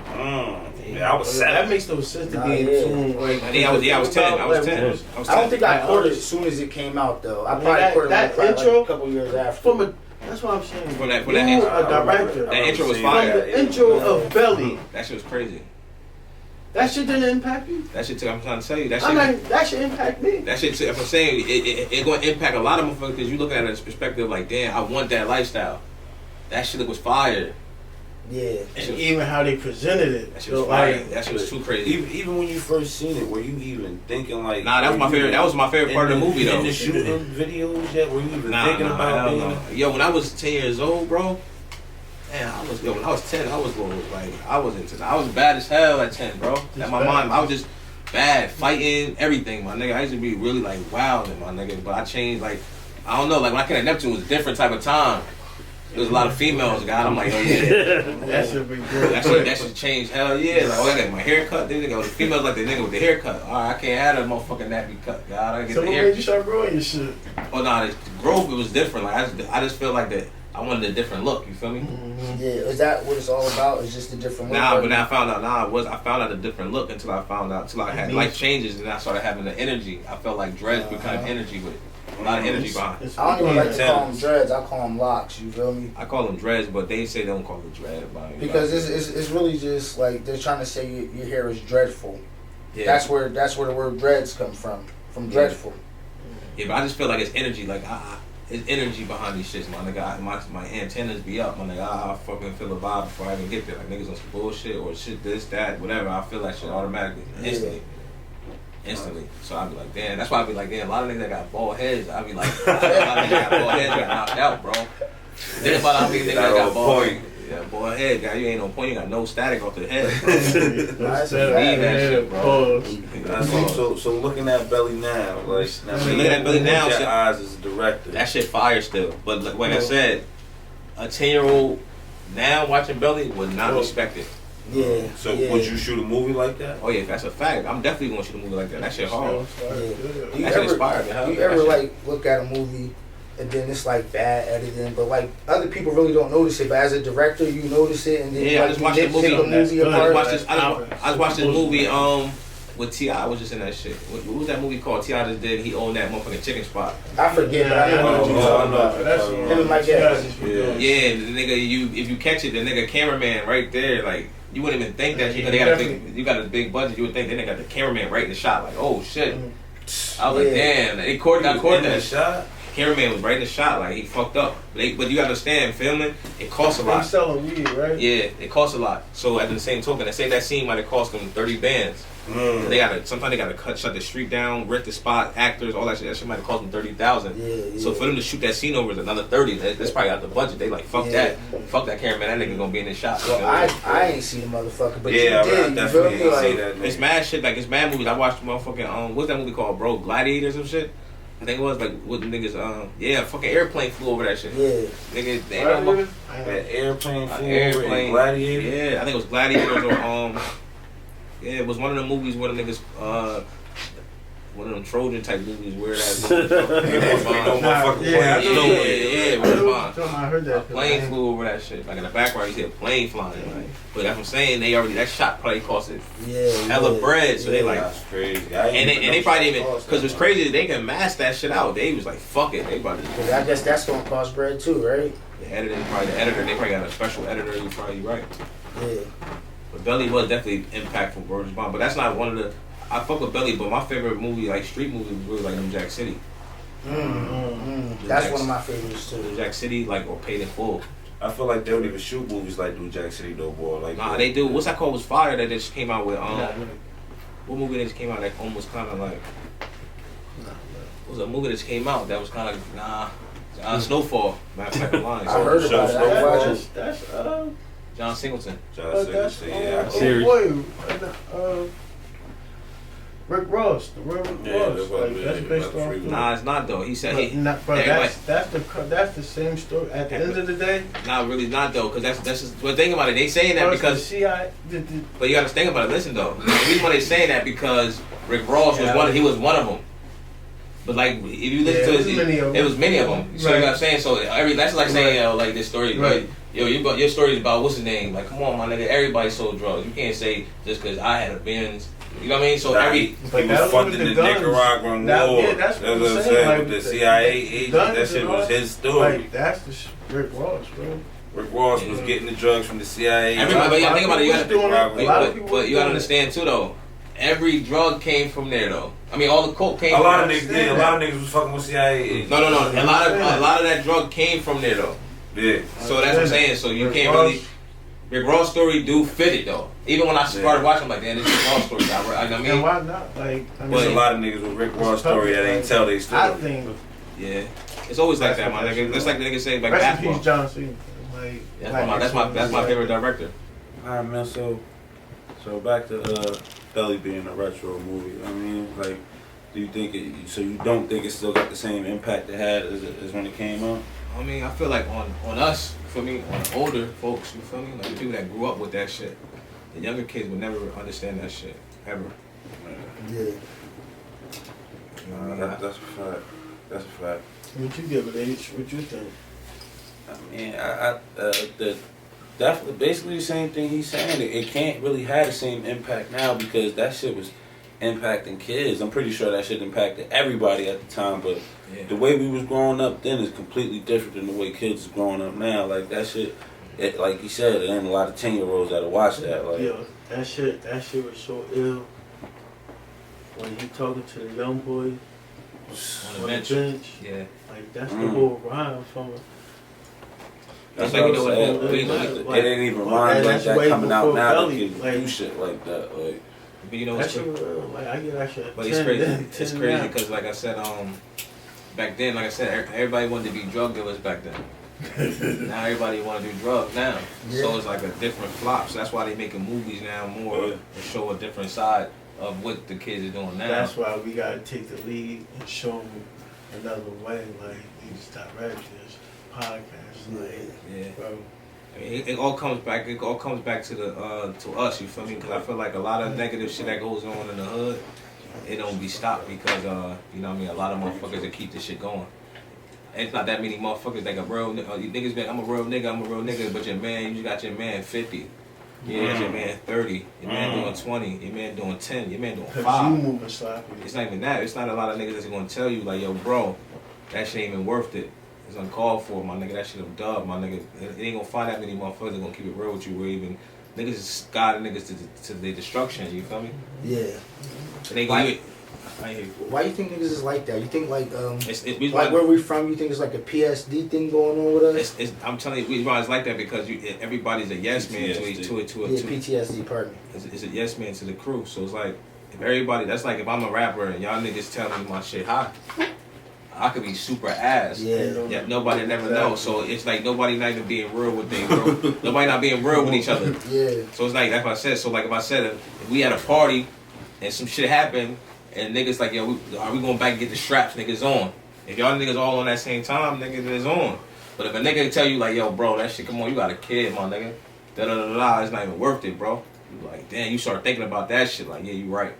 Yeah, I was 7. That makes no sense to be in tune. Like, I was 10. I was 10. I don't think I caught it as soon as it came out, though. I probably caught it that intro like a couple years after. That's what I'm saying. For that a director. That intro was fire. From the intro of Belly. That shit was crazy. That shit didn't impact you? That shit, I'm trying to tell you. That shit impact me. That shit, if I'm saying, it going to impact a lot of motherfuckers because you look at it as perspective like, damn, I want that lifestyle. That shit was fire. Yeah. And even how they presented it. That shit was fire. That shit was too crazy. Even when you first seen it, were you even thinking like... Nah, that was my favorite. That was my favorite part of the movie, though. In the shooting videos yet? Were you even thinking about being... Yo, when I was 10 years old, bro, man, when I was 10, I was bad as hell at 10, bro. At my mind, I was just bad, fighting, everything, my nigga. I used to be really, like, wild, my nigga. But I changed, like, I don't know, like, when I came to Neptune, it was a different type of time. There was a lot of females, God. I'm like, oh yeah. That should be good. That should change. Hell yeah. Like, oh, I got my haircut. They go, the females like the nigga with the haircut. All right, I can't have that motherfucking nappy cut. God, I get so the what hair. made you start growing your shit? Oh no, the growth, it was different. Like I just feel like that. I wanted a different look. You feel me? Mm-hmm. Yeah. Is that what it's all about? Is just a different look? Nah, but then I found out. I found out a different look until I had life changes and I started having the energy. I felt like dreads become energy with it. A lot of energy behind it. I don't even like to call them dreads. I call them locks. You feel me? I call them dreads, but they say they don't call it dread. Because it's really just like they're trying to say your hair is dreadful. Yeah. That's where the word dreads come from dreadful. Yeah, but I just feel like it's energy. Like it's energy behind these shits, my nigga. My antennas be up, my nigga. I fucking feel the vibe before I even get there. Like niggas on some bullshit or shit, this, that, whatever. I feel that shit automatically, instantly. So I be like, damn. That's why I be like, damn. A lot of niggas that got bald heads. I be like, a lot of niggas that got bald heads got knocked out, bro. Think about how many niggas that got bald head. Yeah, bald head, guy. You ain't on point. You got no static off the head. That's that shit, bro. So looking at Belly now, like looking at Belly now, your eyes as a director. That shit fire still. But like I said, a 10-year-old now watching Belly would not respect it. Yeah. So would you shoot a movie like that? Oh yeah, that's a fact. I'm definitely gonna shoot a movie like that. That shit hard. You That shit inspired me. Hell, you that ever shit- like look at a movie and then it's like bad editing, but like other people really don't notice it. But as a director, you notice it, and then Yeah, I like, just you watched the nitpick movie. the movie I just apart. watched this. I just watched this movie. With T.I. was just in that shit. What was that movie called? T.I. just did. He owned that motherfucking chicken spot. I forget, but I know what you're talking about. Him and Mike Evans. Yeah, the nigga. If you catch it, the nigga cameraman right there, like you wouldn't even think that. They got a big. You got a big budget. You would think they got the cameraman right in the shot. Like, oh shit. I was like, damn. They got caught that shot. Cameraman was right in the shot. Like he fucked up. But you gotta understand, filming it costs a They lot. selling weed, right? Yeah, it costs a lot. So at the same token, they say that scene might have cost them 30 bands. Sometimes they gotta shut the street down, rent the spot, actors, all that shit. That shit might have cost them 30,000. Yeah. So for them to shoot that scene over is another 30. That's probably out the budget. They like fuck that cameraman. That nigga gonna be in the shot. Well, I ain't seen the motherfucker, but yeah, you did. I You feel definitely me? ain't see Like, that. It's mad shit. Like it's mad movies. I watched motherfucking what's that movie called, bro? Gladiators and shit. I think it was like what the niggas yeah, fucking airplane flew over that shit. yeah. Nigga, they That airplane flew over in Gladiator. Yeah, I think it was Gladiators or yeah, it was one of the movies where the niggas one of them Trojan type movies where I heard that. A plane flew over that shit. Like in the background, you see a plane flying. Like, but that's what I'm saying. That shot probably costed hella bread. So they like, that's crazy. and they probably didn't even because it's crazy. They can mask that shit out. They was like, fuck it. They about to. I guess that's gonna cost bread too, right? The editing, probably the editor. They probably got a special editor. You're probably right. Yeah. But Belly was definitely impactful. Word is bond. But that's not one of the. I fuck with Belly, but my favorite movie, like street movie, was really like New Jack City. That's one of my favorites too. New Jack City, like, or Paid in Full. I feel like they don't even shoot movies like New Jack City though, boy. Like Nah, they do. What's that called? Was Fire that just came out with what movie that just came out that almost kind of like. It was a movie that just came out that was kind of Snowfall. Matter of fact, I'm lying. I heard about it. I didn't watch it. That's John Singleton. Rick Ross, the Rick Ross. That's based on. Nah, it's not though. He said that's the same story. At the end of the day, not really, not though, because that's just. But think about it. They saying that because. But you got to think about it. Listen though, the reason why they saying that because Rick Ross was one. He was one of them. But like, if you listen to it was many of them. So you know what I'm saying. So that's like saying like this story. Right. Your story is about what's his name? Like, come on, my nigga. Everybody sold drugs. You can't say just because I had a Benz. You know what I mean? So he was funding the Nicaraguan war. Yeah, that's what I'm saying. Like, with the CIA agent, that shit was his story. Like, that's the Rick Ross, bro. Rick Ross was getting the drugs from the CIA. Everybody, think about it. But you gotta it. understand too, though. Every drug came from there, though. I mean, all the coke came. A lot of niggas was fucking with CIA agents. No. A lot of that drug came from there, though. Yeah. So that's what I'm saying. So you can't really. Rick Ross story do fit it though. Even when I started watching, I'm like, damn, this is Ross story. I mean, and why not? Like, there's a lot of niggas with Rick Ross story that ain't tell they story. I think, yeah, it's always like that, my nigga. That's like the nigga say, like rest in peace, John Cena. Like, that's my favorite director. Alright, man. So back to Belly being a retro movie. I mean, like, do you think it? So you don't think it still got the same impact it had as when it came out? I mean, I feel like on us, you feel me, on older folks, you feel me, like the people that grew up with that shit. The younger kids would never understand that shit ever. Yeah. That's a fact. That's a fact. What you give it, H? What you think? I mean, definitely basically the same thing he's saying. It can't really have the same impact now because that shit was impacting kids. I'm pretty sure that shit impacted everybody at the time, but the way we was growing up then is completely different than the way kids is growing up now. Like that shit, like you said, there ain't a lot of 10-year-olds that'll watch that. Like, yo, that shit was so ill. When he talking to the young boy on the bench, yeah, like that's the whole rhyme from it. That's like, it ain't even rhymes like that coming out now. That kids do shit like that. Like, but you know what's crazy? Like I get that shit. But it's crazy. It's crazy because, like I said, back then, like I said, everybody wanted to be drug dealers back then. Now everybody want to do drugs now. Yeah. So it's like a different flop. So that's why they making movies now more to show a different side of what the kids are doing now. That's why we gotta take the lead and show them another way. Like these directors, podcasts, like, bro. It all comes back. It all comes back to the to us. You feel me? Because I feel like a lot of negative shit that goes on in the hood, it don't be stopped because you know what I mean. A lot of motherfuckers that keep this shit going. And it's not that many motherfuckers like a real niggas. Been, I'm a real nigga. But your man, you got your man 50. Yeah, your man 30. Your man doing 20. Your man doing 10. Your man doing 5. You moving sloppy. It's not even that. It's not a lot of niggas that's gonna tell you like, yo, bro, that shit ain't even worth it. It's uncalled for, my nigga. That shit a dub, my nigga. It ain't gonna find that many motherfuckers that gonna keep it real with you. Where even niggas is guiding niggas to their destruction. You feel me? Yeah. And they gonna Why you think niggas is like that? You think like it's like where we from? You think it's like a PSD thing going on with us? I'm telling you, it's like that because everybody's a yes man to PTSD. Pardon me. It's a yes man to the crew. So it's like if everybody, that's like if I'm a rapper and y'all niggas tell me my shit hot, I could be super ass. Yeah. Nobody never knows. So it's like nobody not even being real with nobody not being real with each other. Yeah. So it's like that's what I said. So like if I said if we had a party and some shit happened and niggas like, yo, are we going back and get the straps? Niggas on. If y'all niggas all on that same time, niggas is on. But if a nigga tell you like, yo, bro, that shit, come on, you got a kid, my nigga. Da da da da. It's not even worth it, bro. You like, damn, you start thinking about that shit. Like, yeah, you right.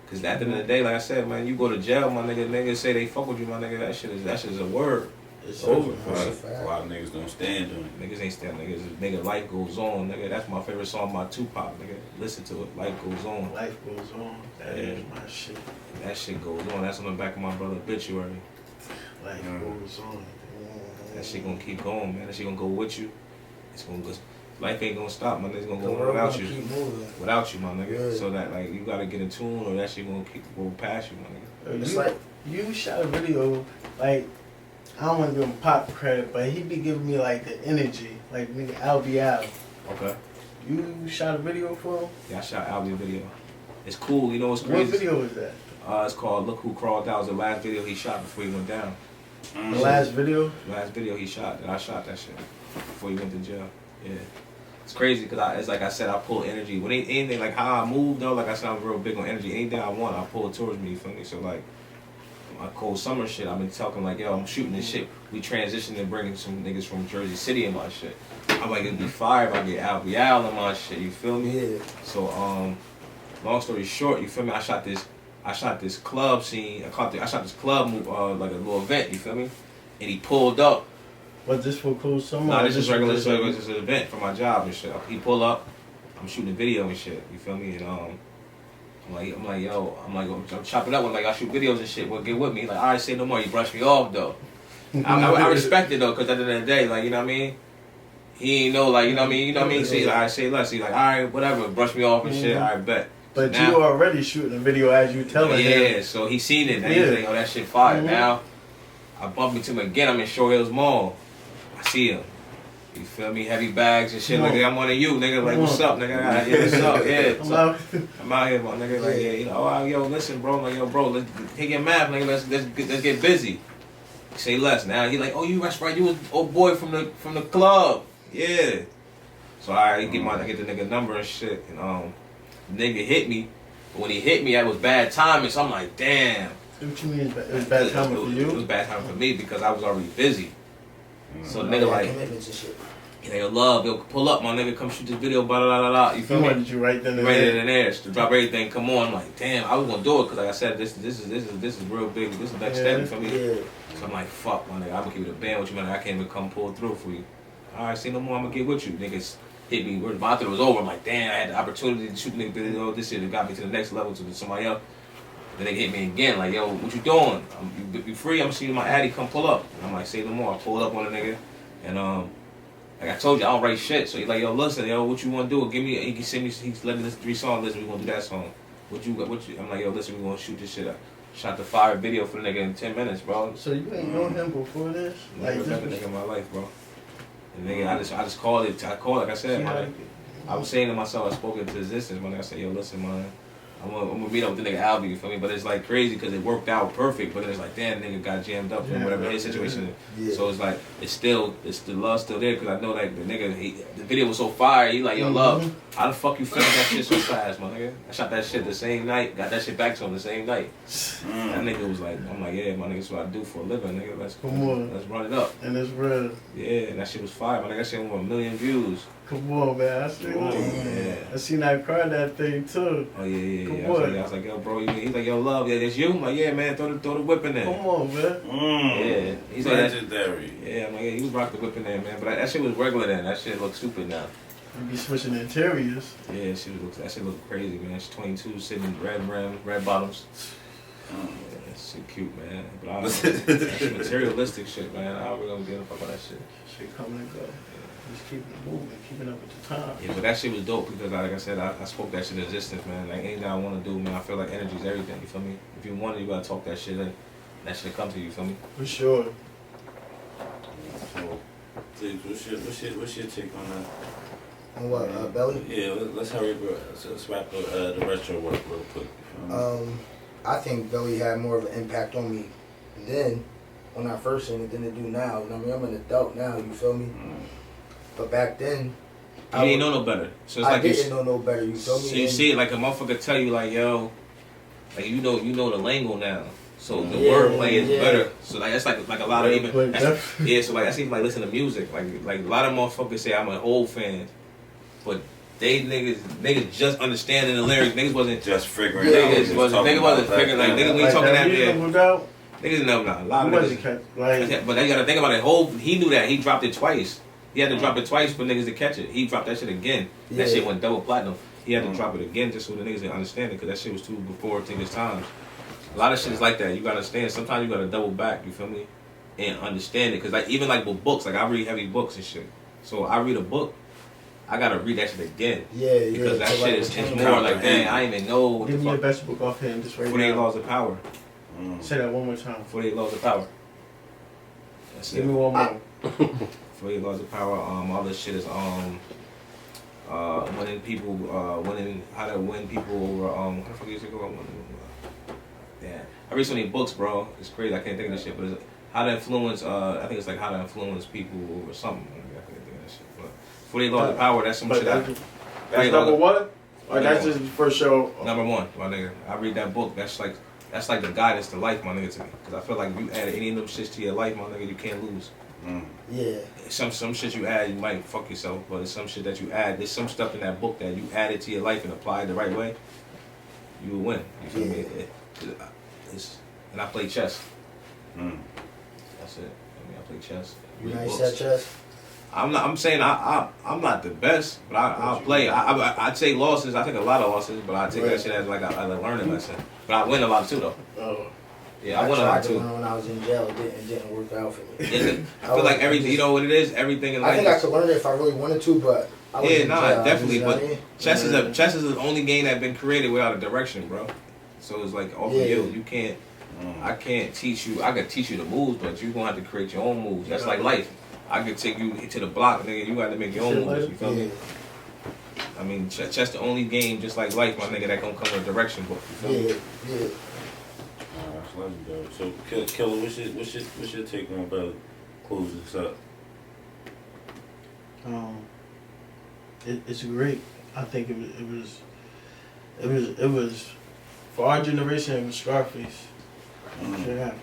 Cause at the end of the day, like I said, man, you go to jail, my nigga. Niggas say they fuck with you, my nigga. That shit is a word. It's over. over. A lot of niggas don't stand on it. Niggas ain't stand. Nigga, life goes on, nigga. That's my favorite song by Tupac, nigga. Listen to it. Life goes on. Life goes on. That is my shit. That shit goes on. That's on the back of my brother's obituary. Life goes on. That shit gonna keep going, man. That shit gonna go with you. It's gonna go. Life ain't gonna stop, my nigga's gonna go on without you. Keep moving. Without you, my nigga. Yeah. So that like you gotta get in tune, or that shit gonna keep going past you, my nigga. It's like you shot a video, like I don't want to give him pop credit, but he be giving me like the energy, like nigga LBL. Okay. You shot a video for him? Yeah, I shot Albie video. It's cool. You know what's crazy? What video was that? It's called Look Who Crawled Out. It was the last video he shot before he went down. The last video? Last video he shot, and I shot that shit before he went to jail. Yeah. It's crazy because it's like I said, I pull energy. When anything like how I move though, like I said, I'm real big on energy. Anything I want, I pull it towards me. You feel me? So like my cold summer shit, I've been talking like, yo, I'm shooting this shit. We transitioned and bringing some niggas from Jersey City in my shit. I'm like, it'd be fire if I get Albie in my shit. You feel me? Yeah. So long story short, you feel me? I shot this club scene. I shot this club move, like a little event. You feel me? And he pulled up. Was this for cool summer? Nah, this is regular. This is an event for my job and shit. He pull up. I'm shooting a video and shit. You feel me? And I'm chopping up with like I shoot videos and shit. Well, get with me. Like, all right, say no more. You brush me off though. I respect it though, because at the end of the day, like, you know what I mean. He ain't know, like, you know what I mean. You know what I mean. So he's like, all right, say less. He's like, all right, whatever. Brush me off and shit. I bet. But now, you already shooting a video as you telling him. Yeah, so he seen it. Now he's like, oh, that shit fire. Now I bump into him again. I'm in Shore Hills Mall. I see him. You feel me? Heavy bags and shit. Like, I'm one of you, nigga. Like, what's up, nigga? Yeah, what's up? Yeah. I'm out here, my nigga. Like, yeah, you know, oh, yo, listen, bro. Like, yo, bro, let's take your math, nigga. Let's get busy. Say less. Now he like, oh, that's right. You was old boy from the club. Yeah. So I get the nigga number and shit. And the nigga hit me. But when he hit me, that was bad timing. So I'm like, damn. What you mean? It was bad timing for you? It was bad timing for me because I was already busy. So the nigga like, nigga love, yo, pull up, my nigga, come shoot this video, blah, blah, blah, blah. You feel me? Wanted you right then and right there. in there, to drop everything, come on. I'm like, damn, I was gonna do it because like I said, this is real big. This is next step for me. Yeah. So I'm like, fuck, my nigga, I'm gonna keep it a band with you, man. I can't even come pull through for you. All right, say no more, I'm gonna get with you. Niggas hit me. I thought it was over. I'm like, damn, I had the opportunity to shoot nigga video. This shit got me to the next level to somebody else. Then they hit me again, like, yo, what you doing? You free? I'm seeing my addy come pull up. And I'm like, say no more. I pulled up on a nigga. And like I told you, I don't write shit. So he's like, yo, listen, yo, what you want to do? Give me. He can send me. He's letting me listen to 3 songs. Listen, we gonna do that song. What you? I'm like, yo, listen, we gonna shoot this shit up. Shot the fire video for the nigga in 10 minutes, bro. So you ain't known him before this? Like this nigga in my life, bro. And nigga, I just called it. I called, like I said, man. I was saying to myself, I spoke into existence, man. I said, yo, listen, man. I'm gonna meet up with the nigga Albie, you feel me? But it's like crazy because it worked out perfect, but then it's like, damn, nigga got jammed up from whatever his situation is. Yeah. So it's like, it's the love still there because I know like the nigga, the video was so fire, he like, yo, love, how the fuck you filmed that shit so fast, my nigga? I shot that shit the same night, got that shit back to him the same night. That nigga was like, I'm like, yeah, my nigga, that's what I do for a living, nigga. Let's run it up. And it's real. Yeah, and that shit was fire, my nigga. That shit over 1 million views. Come on, man. I seen that car, that thing too. Oh yeah. Come I was like, yo, bro. He's like, yo, love, yeah, that's you. I'm like, yeah, man, throw the whip in there. Come on, man. Yeah, he's like, legendary. yeah, I'm like, yeah, he was rock the whip in there, man. But that shit was regular then. That shit looks stupid now. You be switching interiors. Yeah, that shit look crazy, man. She's 22, sitting red rim, red bottoms. Yeah, that shit cute, man. But that shit materialistic shit, man. I really don't give a fuck about that shit. Shit coming and go. Just keeping it moving, keeping up with the time. Yeah, but that shit was dope because, like I said, I spoke that shit in existence, man. Like anything I want to do, man, I feel like energy is everything. You feel me? If you want it, you gotta talk that shit in. That shit come to you. You feel me? For sure. So, what's your take on that? On what, Belly? Yeah, let's hurry up. Let's wrap the retro work real quick. I think Belly had more of an impact on me then when I first seen it than it do now. I mean, I'm an adult now, you feel me? But back then, You didn't know no better. So it's I like didn't know no better, you feel me? So you see it like a motherfucker tell you like, yo, like you know the lingo now. So the wordplay is better. So like that's like a lot of even so like that's even like listen to music. Like a lot of motherfuckers say I'm an old fan, but they niggas just understanding the lyrics. Niggas wasn't just figuring it out. Niggas wasn't figuring like niggas we talking that there. Niggas know now. A lot of niggas. But they gotta think about it. He knew that. He dropped it twice. He had to drop it twice for niggas to catch it. He dropped that shit again. That shit went double platinum. He had to drop it again just so the niggas didn't understand it because that shit was too before his times. A lot of shit is like that. You gotta understand. Sometimes you gotta double back. You feel me? And understand it because like even like with books, like I read heavy books and shit. So I read a book, I gotta read that shit again. Because that shit is more like, dang, I didn't even know what Give the me fuck. your best book offhand just right 48 now. Laws of Power. Say that one more time. 48 Laws of Power. That's Give it. me one more. 48 Laws of Power. All this shit is winning people, how to win people over. How the fuck is it going? Yeah, I read so many books, bro. It's crazy. I can't think of this shit, but it's how to influence. I think it's like how to influence people over something. I can't think of that shit. But 48 Laws of Power. That's some shit. That's number one. Or that's just the first show. Number one, my nigga. I read that book. That's like the guidance to life, my nigga, to me. Because I feel like if you add any of them shits to your life, my nigga, you can't lose. Yeah. Some shit you add, you might fuck yourself, but it's some shit that you add. There's some stuff in that book that you add it to your life and apply it the right way, you will win. You feel me? And I play chess. That's it. I mean, I play chess. You nice at chess? I'm saying I'm not the best, but I'll play. I take losses. I take a lot of losses, but I take that shit as like a learning lesson. But I win a lot too, though. Oh. Yeah, I win a lot too. When I was in jail, it didn't work out for me. I feel like everything, you know what it is? Everything in life. I think I could learn it if I really wanted to, but I was in jail. Definitely. But chess is the only game that's been created without a direction, bro. So it's like off of you. You can't. I can't teach you. I can teach you the moves, but you gonna have to create your own moves. That's like life. I could take you to the block, nigga. You got to make your own moves. You feel me? I mean, chess the only game, just like life, my nigga, that gonna come with a direction book. You feel me? Yeah. That's legendary. So, Killer, what's your take on about close this up? It's great. I think it was for our generation. It was Scarface. Yeah,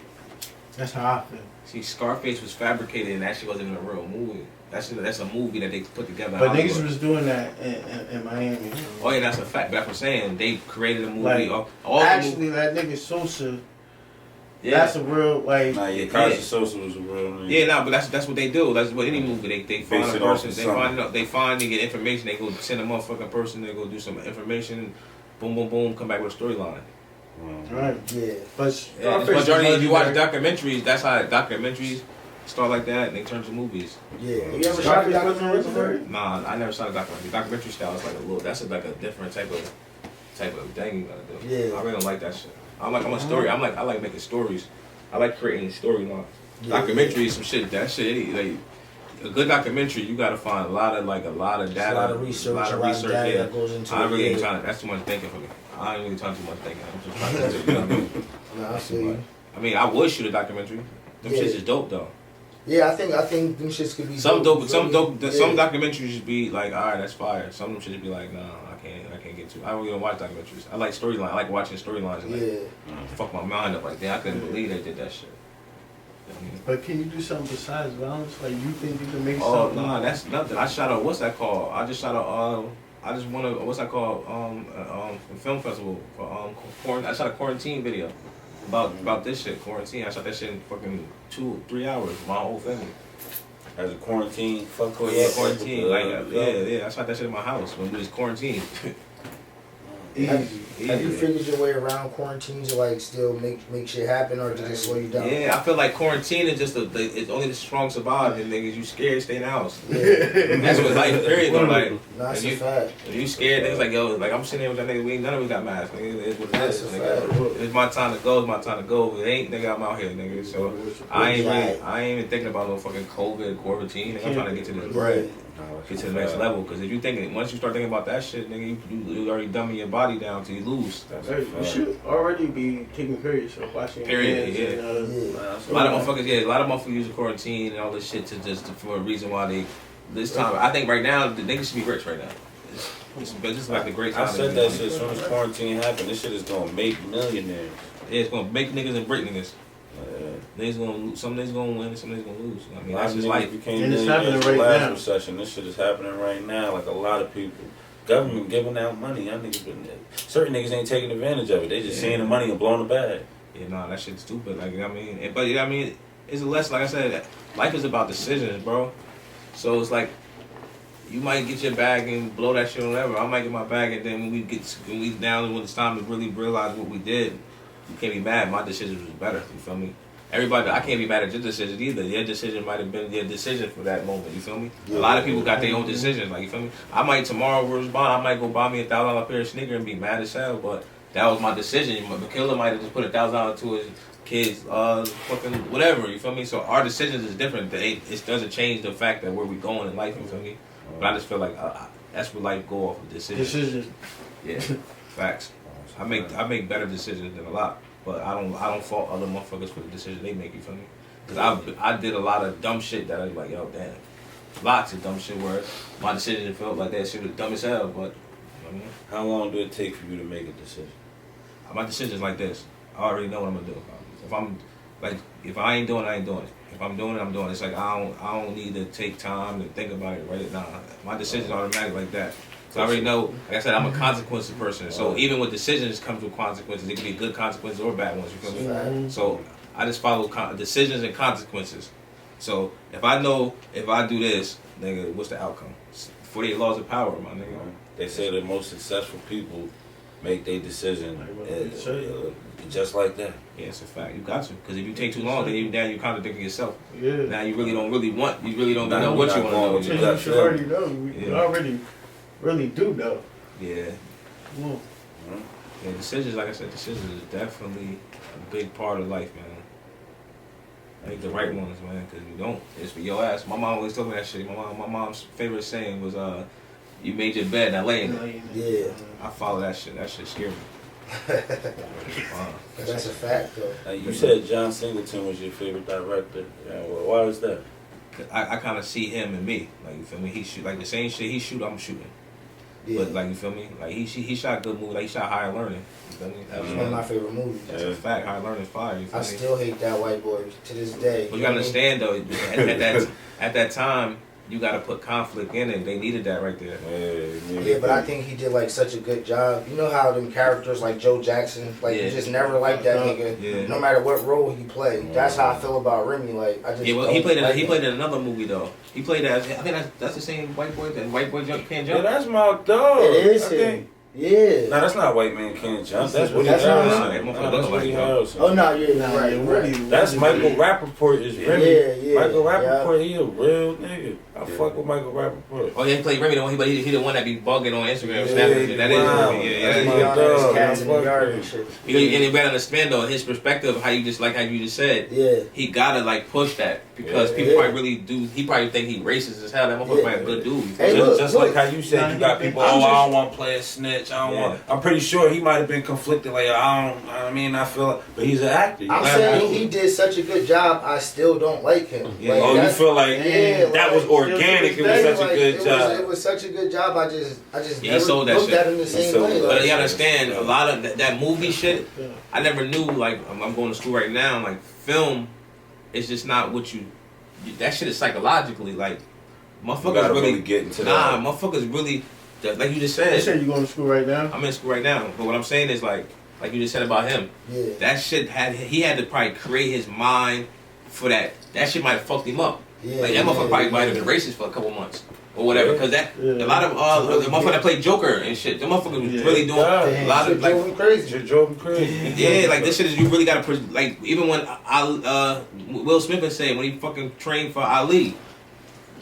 that's how I feel. See, Scarface was fabricated and actually wasn't even a real movie. That's a movie that they put together. But niggas was doing that in Miami. Oh yeah, that's a fact. But that's what I'm saying. They created a movie. Like, all actually, that nigga Sosa. Yeah. That's a real like. Nah, yeah, Kaiser Sosa was a real name. Yeah, nah, but that's what they do. That's what any movie they find a person. They find and get information. They go send a motherfucking person. They go do some information. Boom, boom, boom. Come back with a storyline. Right. Yeah. But majority, if you watch documentaries, that's how documentaries start like that and they turn to movies. Yeah. You ever shot a documentary? Nah, I never shot a documentary. Documentary style is like a little. That's like a different type of thing you gotta do. Yeah. I really don't like that shit. I'm a story. I like making stories. I like creating a storyline. Documentary is some shit. That shit, like a good documentary, you gotta find a lot of data, a lot of research, data that goes into I really it. ain't trying to. That's too much thinking for me. I ain't really talking too much thinking. I'm just trying to, you know what I mean? Nah, I feel you. I mean, I would shoot a documentary. Them shits is dope though. Yeah, I think them shits could be some dope. Some documentaries just be like, all right, that's fire. Some of them shits be like, nah, I can't get to. I don't even watch documentaries. I like storylines. I like watching storylines. Like, fuck my mind up. Like, damn, I couldn't believe they did that shit. You know what I mean? But can you do something besides violence? Like, you think you can make Oh, something? no, that's nothing. I shot a, what's that called? I just shot a, I just won a, what's that called? A film festival for, I shot a quarantine video about this shit, quarantine. I shot that shit in fucking 2-3 hours with my whole family. As a quarantine, fuck quarantine. Like, yeah. I shot that shit in my house when we was quarantined. Have you figured your way around quarantine to like still make shit happen, or does it slow you down? Yeah, I feel like quarantine is just it's only the strong survive, and niggas you scared stay in the house. Yeah. That's what life period though. Like, That's a fact. if you scared, niggas like yo, like I'm sitting there with that nigga. None of us got masks. Nigga, it's what it That's is. a Nigga. fact. It's my time to go. It's my time to go. If it ain't, nigga, I'm out here, nigga. So I ain't even thinking about no fucking COVID quarantine. Nigga, I'm trying to get to this bread. Get to the next level, because if you think once you start thinking about that shit, nigga, you already dumbing your body down till you lose. You should already be taking care of yourself, washing your hands. A lot of motherfuckers using quarantine and all this shit for a reason why they. This time, I think right now the niggas should be rich right now. It's just like the great time. I said that shit as soon as quarantine happened. This shit is gonna make millionaires. Yeah, it's gonna make niggas and break niggas. Niggas gonna lose. Some niggas gonna win, some niggas gonna lose. I mean, that's just life. And it's happening right last now. Recession. This shit is happening right now. Like a lot of people, government giving out money. Y'all niggas been certain niggas ain't taking advantage of it. They just seeing the money and blowing the bag. Yeah, nah, that shit's stupid. Like, I mean, but I mean, it's a lesson. Like I said, life is about decisions, bro. So it's like you might get your bag and blow that shit or whatever. I might get my bag, and then when it's time to really realize what we did, you can't be mad. My decision was better. You feel me? Everybody, I can't be mad at your decision either. Your decision might have been your decision for that moment. You feel me? Yeah. A lot of people got their own decisions. Like, you feel me? I might tomorrow respond. I might go buy me $1,000 pair of sneakers and be mad as hell. But that was my decision. The killer might have just put $1,000 to his kids, fucking whatever. You feel me? So our decisions is different. It doesn't change the fact that where we going in life. You feel me? But I just feel like that's what life go off of decisions. Yeah, facts. I make better decisions than a lot. But I don't fault other motherfuckers for the decision they make, you feel me? Because I did a lot of dumb shit that I was like, yo, damn. Lots of dumb shit where my decision felt like that shit was dumb as hell, but, you know what I mean? How long do it take for you to make a decision? My decision's like this. I already know what I'm gonna do. If I ain't doing it, I ain't doing it. If I'm doing it, I'm doing it. It's like I don't need to take time to think about it, right? Nah, my decision's automatic like that. So I already know, like I said, I'm a consequences person. So even with decisions comes with consequences. It can be good consequences or bad ones, you feel me? So I just follow decisions and consequences. So if I know if I do this, nigga, what's the outcome? 48 laws of power, my nigga. They say the most successful people make their decision just like that. Yeah, it's a fact. You got to. Because if you take too long, then you're contradicting yourself. Yeah. Now you really don't know what you want to do. You should already know. You already really do know. Yeah. Yeah, decisions, like I said, decisions is definitely a big part of life, man. Make the right ones, man, because if you don't, it's for your ass. My mom always told me that shit. My mom's favorite saying was, you made your bed, now lay in it. Yeah. I follow that shit. That shit scared me. That's a fact, though. You said John Singleton was your favorite director. Yeah, well, why is that? I kind of see him and me. Like, you feel me? He shoot, like the same shit he shoot, I'm shooting. Yeah. But, like, you feel me? Like, he shot good movies. Like, he shot Higher Learning. You feel me? That was one of my favorite movies. That's a fact. Higher Learning is fire. You feel I still hate that white boy to this day. But you gotta understand, though, at that time, you gotta put conflict in it. They needed that right there. Yeah, but I think he did like such a good job. You know how them characters like Joe Jackson, like you just never liked that nigga, no matter what role he played. That's how I feel about Remy. Like I just he played in another movie though. He played as I think that's the same white boy. That white boy can't jump. Yeah, that's my dog. It is him. Yeah. No, that's not White Man Can't Jump. That's Woody Harrelson. That's Woody Harrelson. Oh no, yeah, right. That's Michael Rappaport is Remy. Yeah. Michael Rappaport, he a real nigga. I fuck with Michael Rappaport. Oh yeah, he played Remy the one, but he the one that be bugging on Instagram, snapping. That is Remy. That's my dog. Cats in the yard and shit. And you gotta understand though his perspective, how you just said. Yeah. He gotta like push that. because people probably really do. He probably think he racist as hell. That motherfucker probably a good dude. Hey, Just like how you said, you got people. I don't want to play a snitch. I don't want. I'm pretty sure he might have been conflicted. Like I feel, but he's an actor. I'm saying he did such a good job. I still don't like him. Yeah. Like, you feel like that was organic. It was such a good job. It was such a good job. I just Yeah, never sold that looked shit. at him the same way. But you understand, a lot of that movie shit, I never knew, like, I'm going to school right now, like, film is just not what you that shit is psychologically, like, motherfuckers really get into that. Motherfuckers really, like you just said. You said you going to school right now? I'm in school right now, but what I'm saying is, like you just said about him, that shit he had to probably create his mind for that. That shit might have fucked him up. Like, that motherfucker probably might have been racist for a couple months. Or whatever, because a lot of the motherfucker that played Joker and shit, the motherfucker was really doing a lot of like drove him crazy. Yeah, like this shit is you really gotta like even when Will Smith was saying when he fucking trained for Ali.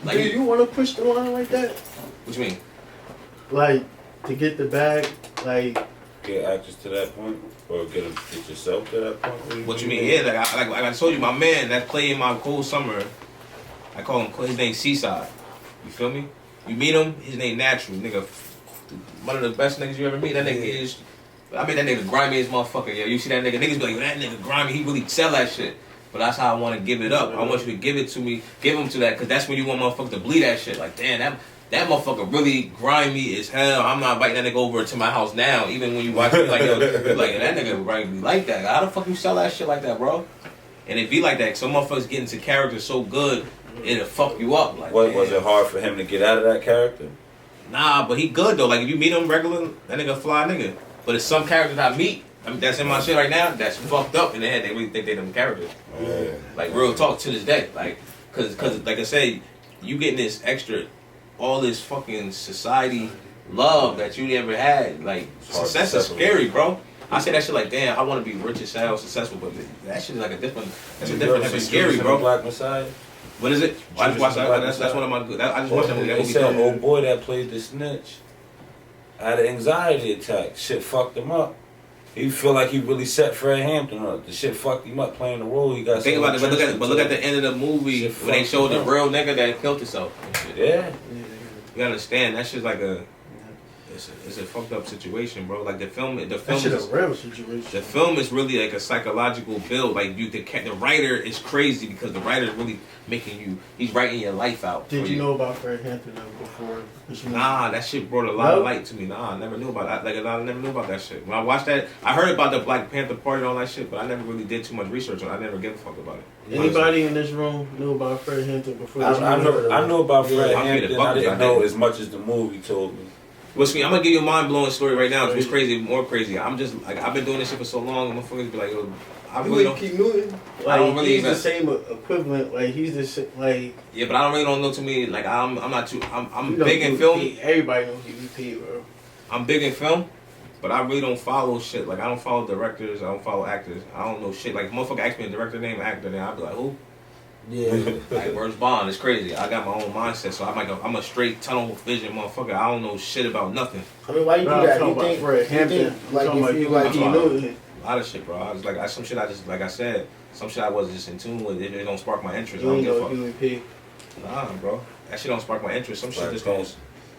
Like, do you want to push the line like that? What you mean? Like to get the bag, like get actors to that point, or get yourself to that point. What you mean? Yeah, like I told you, my man that played in my Cold Summer, I call him his name Seaside. You feel me? You meet him, his name Natural, nigga. One of the best niggas you ever meet. That nigga is. I mean, that nigga grimy as motherfucker. Yeah, you see that nigga? Niggas be like, that nigga grimy. He really sell that shit. But that's how I want to give it up. I want you to give it to me, give him to that, because that's when you want motherfuckers to bleed that shit. Like, damn, that motherfucker really grimy as hell. I'm not inviting that nigga over to my house now. Even when you watch it, like, yo, like that nigga grimy like that. How the fuck you sell that shit like that, bro? And it be like that. Some motherfuckers get into character so good. It'll fuck you up. Like, was it hard for him to get out of that character? Nah, but he good though. Like if you meet him regular, that nigga fly nigga. But it's some characters I meet, I mean, that's in my shit right now, that's fucked up in their head. They really think they them characters. Yeah. Like real talk to this day. Like, cause like I say, you getting this extra, all this fucking society love that you never had. Like success is scary, bro. I say that shit like, damn, I want to be rich as hell, successful, but that shit is like a different type of scary, bro. Black Messiah. What is it? I just watched that. That's one of my good. I just watched that movie. They said old boy that played the snitch had an anxiety attack. Shit fucked him up. He feel like he really set Fred Hampton up. The shit fucked him up playing the role. He got. Think about it, but look at the end of the movie when they showed the real nigga that killed himself. Yeah. You understand? That shit's like it's a fucked up situation, bro. Like the film that shit is a real situation. The film is really like a psychological build. Like the writer is crazy because the writer is really making you. He's writing your life out. Did you know about Fred Hampton before? Nah, that shit brought a lot of light to me. Nah, I never knew about that. Like I never knew about that shit. When I watched that, I heard about the Black Panther Party and all that shit, but I never really did too much research on it. I never gave a fuck about it. Anybody in this room knew about Fred Hampton before? I know about Fred Hampton. I didn't know as much as the movie told me. What's me? I'm gonna give you a mind blowing story right now. It's crazy, more crazy. I'm just like I've been doing this shit for so long. And motherfuckers be like, yo, I really don't. Keep moving. Like, I don't really he's the same equivalent. Like he's the same. Like yeah, but I don't really don't know too many. Like I'm not too. I'm you know, big in film. Everybody knows EVP, bro. I'm big in film, but I really don't follow shit. Like I don't follow directors. I don't follow actors. I don't know shit. Like if motherfucker ask me a director name, actor name, I'll be like, who? Yeah. Like where's Bond? It's crazy. I got my own mindset, so I'm a straight tunnel vision motherfucker. I don't know shit about nothing. I mean, why you do that? You think Fred Hampton? Like if you like you know a lot of shit, bro. I was like, some shit I just like I said, some shit I wasn't just in tune with. It don't spark my interest. I don't give a fuck. Nah, bro. That shit don't spark my interest. Some shit just goes.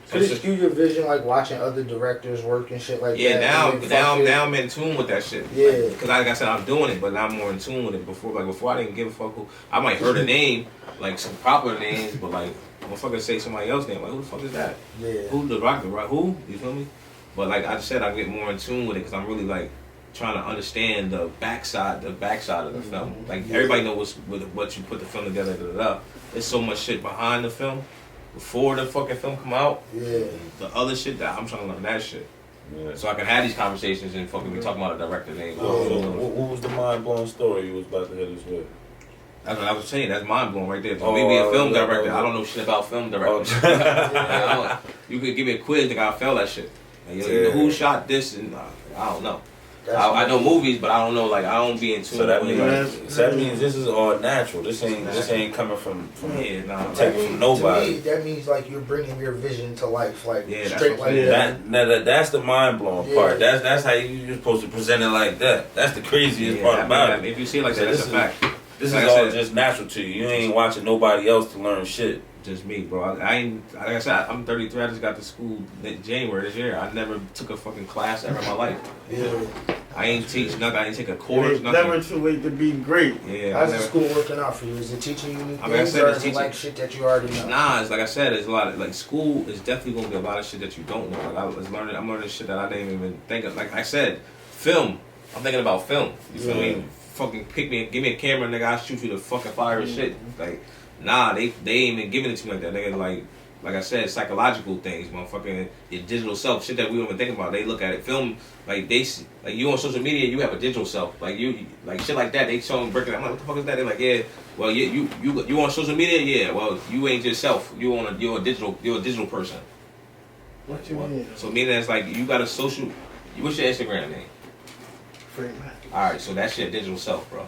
Could it skew your vision, like watching other directors work and shit like that? Yeah, now I'm in tune with that shit. Yeah. Because like I said, I'm doing it, but now I'm more in tune with it. Before I didn't give a fuck who. I might heard a name, like some proper names, but like, motherfucker say somebody else's name. Like, who the fuck is that? Yeah. Who the rock? Who? You feel me? But like I said, I get more in tune with it because I'm really like trying to understand the backside of the film. Like everybody knows what you put the film together. There's so much shit behind the film. Before the fucking film come out, the other shit that I'm trying to learn that shit, so I can have these conversations and fucking be talking about a director name. What was the mind blowing story you was about to hit us with? That's what I was saying. That's mind blowing right there. Maybe a film director. I don't know shit about film directors. You could give me a quiz, nigga. I fail that shit. Like, who shot this? And I don't know. I know movies, but I don't know. Like I don't be in tune. So that means this is all natural. This ain't coming from taken from nobody. To me, that means like you're bringing your vision to life, like straight like that. That's the mind blowing part. That's how you're supposed to present it like that. That's the craziest part about it. If you see it like that, that's a fact. This like is I all said, just natural to you. You ain't watching nobody else to learn shit. just me, bro. I ain't, like I said, I'm 33. I just got to school in January this year. I never took a fucking class ever in my life. Yeah. I ain't teach nothing. I ain't take a It course, ain't nothing. never too late to be great. Yeah, How's the school working out for you? Is it teaching you new things, I mean, I said or it's is it teaching- like shit that you already know? Nah, it's like I said, it's a lot of, like, school is definitely gonna be a lot of shit that you don't know. Like, I'm learning shit that I didn't even think of. Like I said, film. I'm thinking about film. You feel me? Fucking pick me, give me a camera, nigga. I'll shoot you the fucking fire and shit. Like, nah, they ain't even giving it to me like that, nigga. Like I said, psychological things, motherfucking your digital self, shit that we don't even think about. They look at it, film, like you on social media, you have a digital self, like you like shit like that. They show them breaking. I'm like, what the fuck is that? They're like, yeah, well, you on social media, yeah, well, you ain't yourself. You're a digital person. What you mean? So meaning that's like you got a social. What's your Instagram name? Frank Mac. All right, so that's your digital self, bro.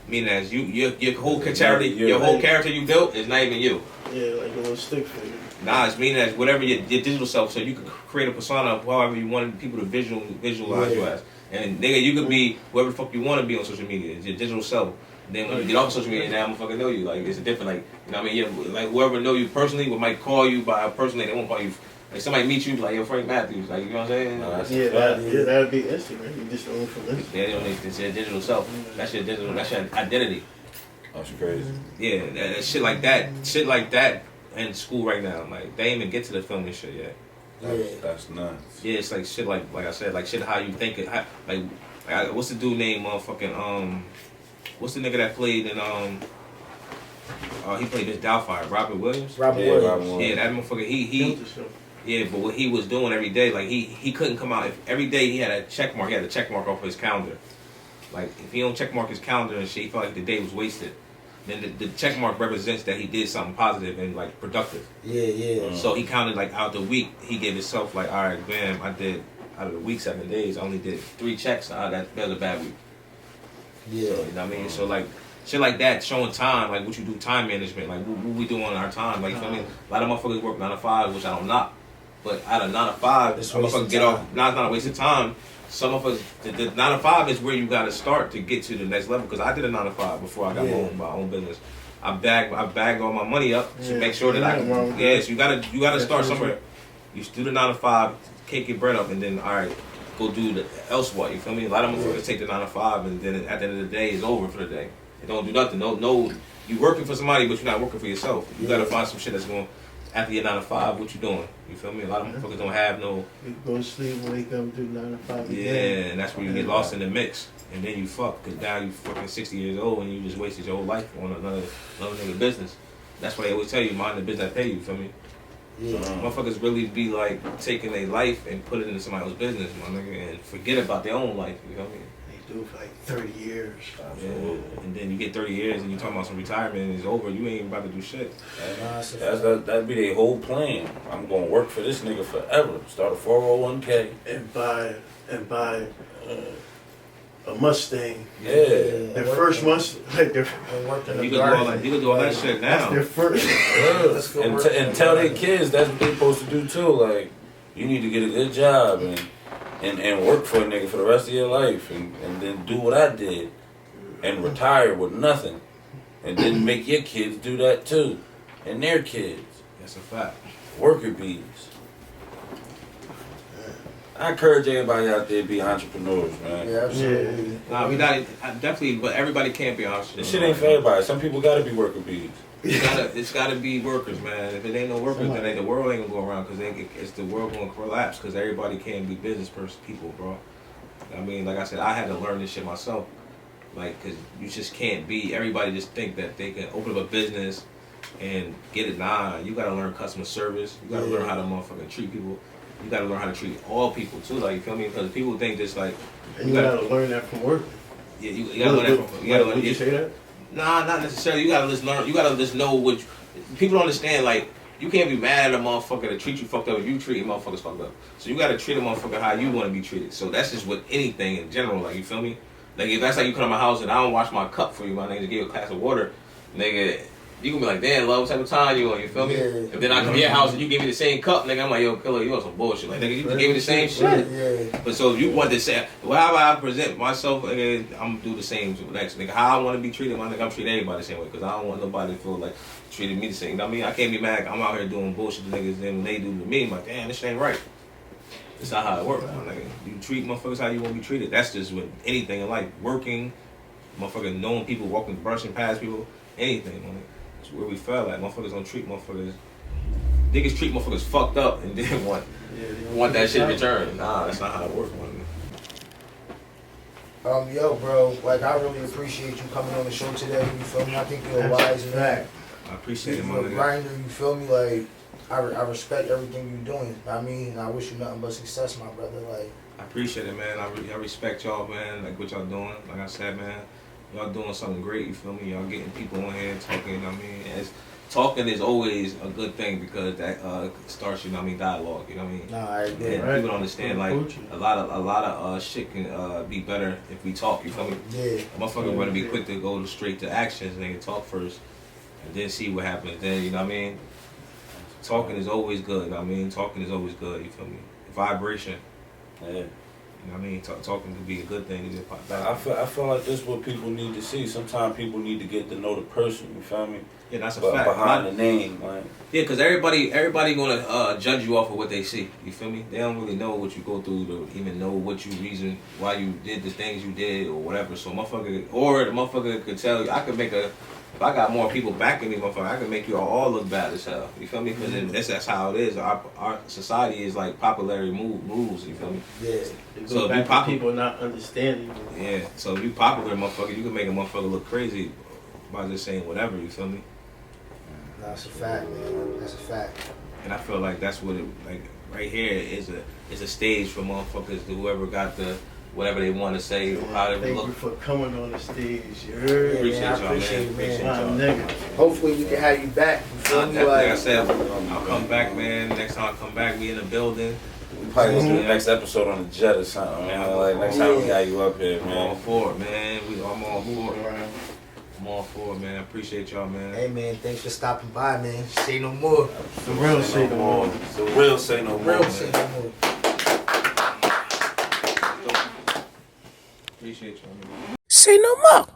Meaning as your whole character you built is not even you. Yeah, like a little stick figure. Nah, it's meaning as whatever your digital self, so you can create a persona of however you want people to visualize you as. And nigga, you could be whoever the fuck you want to be on social media. It's your digital self. Then when you get off social media, now I'm fucking know you. Like it's a different, like you know what I mean. Yeah, like whoever know you personally, might call you by a person name. They won't call you. Like somebody meet you like yo Frank Matthews. Like you know what I'm saying? No, that's That'd be Instagram. You just don't for Instagram. Yeah, they don't need it's your digital self. That's your identity. That's crazy. Yeah, that shit like that in school right now. Like they ain't even get to the filming shit yet. That's nuts. Yeah, it's like shit like I said, like shit how you think it. What's the dude named motherfucking what's the nigga that played in he played this Doubtfire, Robert Williams. Robert Williams. Yeah, that motherfucker. He yeah, but what he was doing every day, like he couldn't come out. If every day he had a check mark. He had a check mark off his calendar. Like if he don't check mark his calendar and shit, he felt like the day was wasted. Then the check mark represents that he did something positive and like productive. Yeah. So he counted like out the week. He gave himself like, all right, bam, I did out of the week 7 days. I only did 3 checks. That was a bad week. Yeah. So, you know what I mean? So like shit like that, showing time, like what you do, time management, like what we do on our time. Like you feel me? A lot of motherfuckers work 9 to 5, which I don't knock. But out of 9 to 5, some motherfuckers get off. Nah, it's not a waste of time. Some of us, the 9 to 5 is where you got to start to get to the next level. Because I did a 9 to 5 before I got my own business. I bagged all my money up to make sure that I can. Yeah, so you gotta start somewhere. You do the 9 to 5, cake your bread up, and then all right, go do the elsewhere. You feel me? A lot of motherfuckers take the 9 to 5, and then at the end of the day, it's over for the day. They don't do nothing. No, you working for somebody, but you're not working for yourself. You gotta find some shit that's going. After your 9 to 5, what you doing? You feel me? A lot of motherfuckers don't have no. You go to sleep, wake up, do 9 to 5 Yeah, again. and that's where you get lost in the mix, and then you fuck, cause now you fucking 60 years old and you just wasted your whole life on another nigga business. That's why they always tell you, mind the business that pay you. You feel me? Yeah. Motherfuckers really be like taking their life and put it into somebody else's business, my nigga, and forget about their own life. You feel me? They do it for like 30 years. Yeah. And then you get 30 years and you talking about some retirement and it's over. You ain't about to do shit. That'd be their whole plan. I'm gonna work for this nigga forever. Start a 401k And buy a Mustang. Yeah. Their first Mustang, like their You could do all that shit now. their first. and tell their kids that's what they supposed to do too. Like, you need to get a good job and work for a nigga for the rest of your life and then do what I did and retire with nothing. And then make your kids do that too. And their kids. That's a fact. Worker bees. I encourage everybody out there to be entrepreneurs, man. Yeah, absolutely. Nah, we not definitely, but everybody can't be honest. This shit ain't for everybody. Some people gotta be worker bees. It's gotta be workers, man. If it ain't no workers, then the world ain't gonna go around because it's the world gonna collapse because everybody can't be business people, bro. I mean, like I said, I had to learn this shit myself. Like, cause you just can't be. Everybody just think that they can open up a business and get it. Nah, you gotta learn customer service. You gotta learn how to motherfucking treat people. You gotta learn how to treat all people too. Like, you feel me? Because people think this like. And you gotta learn that from work. Yeah, you gotta learn that from. You gotta learn. Would you say that? Nah, not necessarily. You gotta just learn. You gotta just know what people don't understand. Like, you can't be mad at a motherfucker that treat you fucked up if you treat motherfuckers fucked up. So you gotta treat a motherfucker how you want to be treated. So that's just with anything in general. Like, you feel me? Like, if that's like you come to my house and I don't wash my cup for you, my nigga, to give you a glass of water, nigga, You gonna be like, damn, love, what type of time you on? You feel me? Yeah. If then I come to your house and you give me the same cup, nigga, I'm like, yo, killer, you on some bullshit. Like, nigga, you just gave me the same shit. Yeah. But so if you want to say, however I present myself, nigga, I'm gonna do the same to the next nigga. How I want to be treated, my nigga, I'm treating everybody the same way. Because I don't want nobody to feel like treating me the same. You know what I mean? I can't be mad. I'm out here doing bullshit to niggas, and they do to me. I'm like, damn, this ain't right. That's not how it works, my nigga. You treat motherfuckers how you want to be treated. That's just with anything in life. Working, motherfucking knowing people, walking, brushing past people, anything, man. That's where we fell at. Motherfuckers don't treat motherfuckers. Niggas treat motherfuckers fucked up and then want that shit returned. Nah, that's not how it works, man. Yo, bro, like I really appreciate you coming on the show today. You feel me? I think you're a wise man. I appreciate it, my You're a nigga. grinder. You feel me? Like I respect everything you're doing. I mean, I wish you nothing but success, my brother. Like I appreciate it, man. I respect y'all, man. Like what y'all doing. Like I said, man, y'all doing something great. You feel me? Y'all getting people on here talking. You know what I mean? Talking is always a good thing because that starts, you know what I mean, dialogue. You know what I mean? nah, I agree. And people don't understand like a lot of shit can be better if we talk. You feel me? Yeah. A motherfucker want to be quick to go straight to actions and they talk first and then see what happens. Then you know what I mean? Talking is always good. You know what I mean? Talking is always good. You feel me? Vibration. Yeah. You know what I mean? Talking could be a good thing. I feel like this is what people need to see. Sometimes people need to get to know the person. You feel me? Yeah, that's a But fact. behind the name, like. Yeah, because everybody gonna judge you off of what they see. You feel me? They don't really know what you go through to even know what you reason why you did the things you did or whatever. So the motherfucker could tell you. I could make if I got more people backing me, motherfucker, I can make you all look bad as hell. You feel me? Because that's how it is. Our society is like popularity rules. You feel me? Yeah. So if you people not understanding. Yeah. So if you popular, motherfucker, you can make a motherfucker look crazy by just saying whatever. You feel me? That's a fact, man. That's a fact. And I feel like that's what it like right here is a stage for motherfuckers to whoever got the whatever they want to say or how they Thank look. you for coming on the stage. You heard? Appreciate I y'all, appreciate man. it, Appreciate My y'all. nigga. Hopefully we can have you back. You feel me? Like I Like said, I'll come back, man. Next time I come back, we in the building. We probably gonna do the next episode on the jet or something, man. Like next time we got you up here, I'm all man. for it, man. I'm all for it. Around. I'm all for it, man. I appreciate y'all, man. hey man, thanks for stopping by, man. Say no more. The real say no more. The real say no more. Real man. say no more. Appreciate y'all, man. Say no more.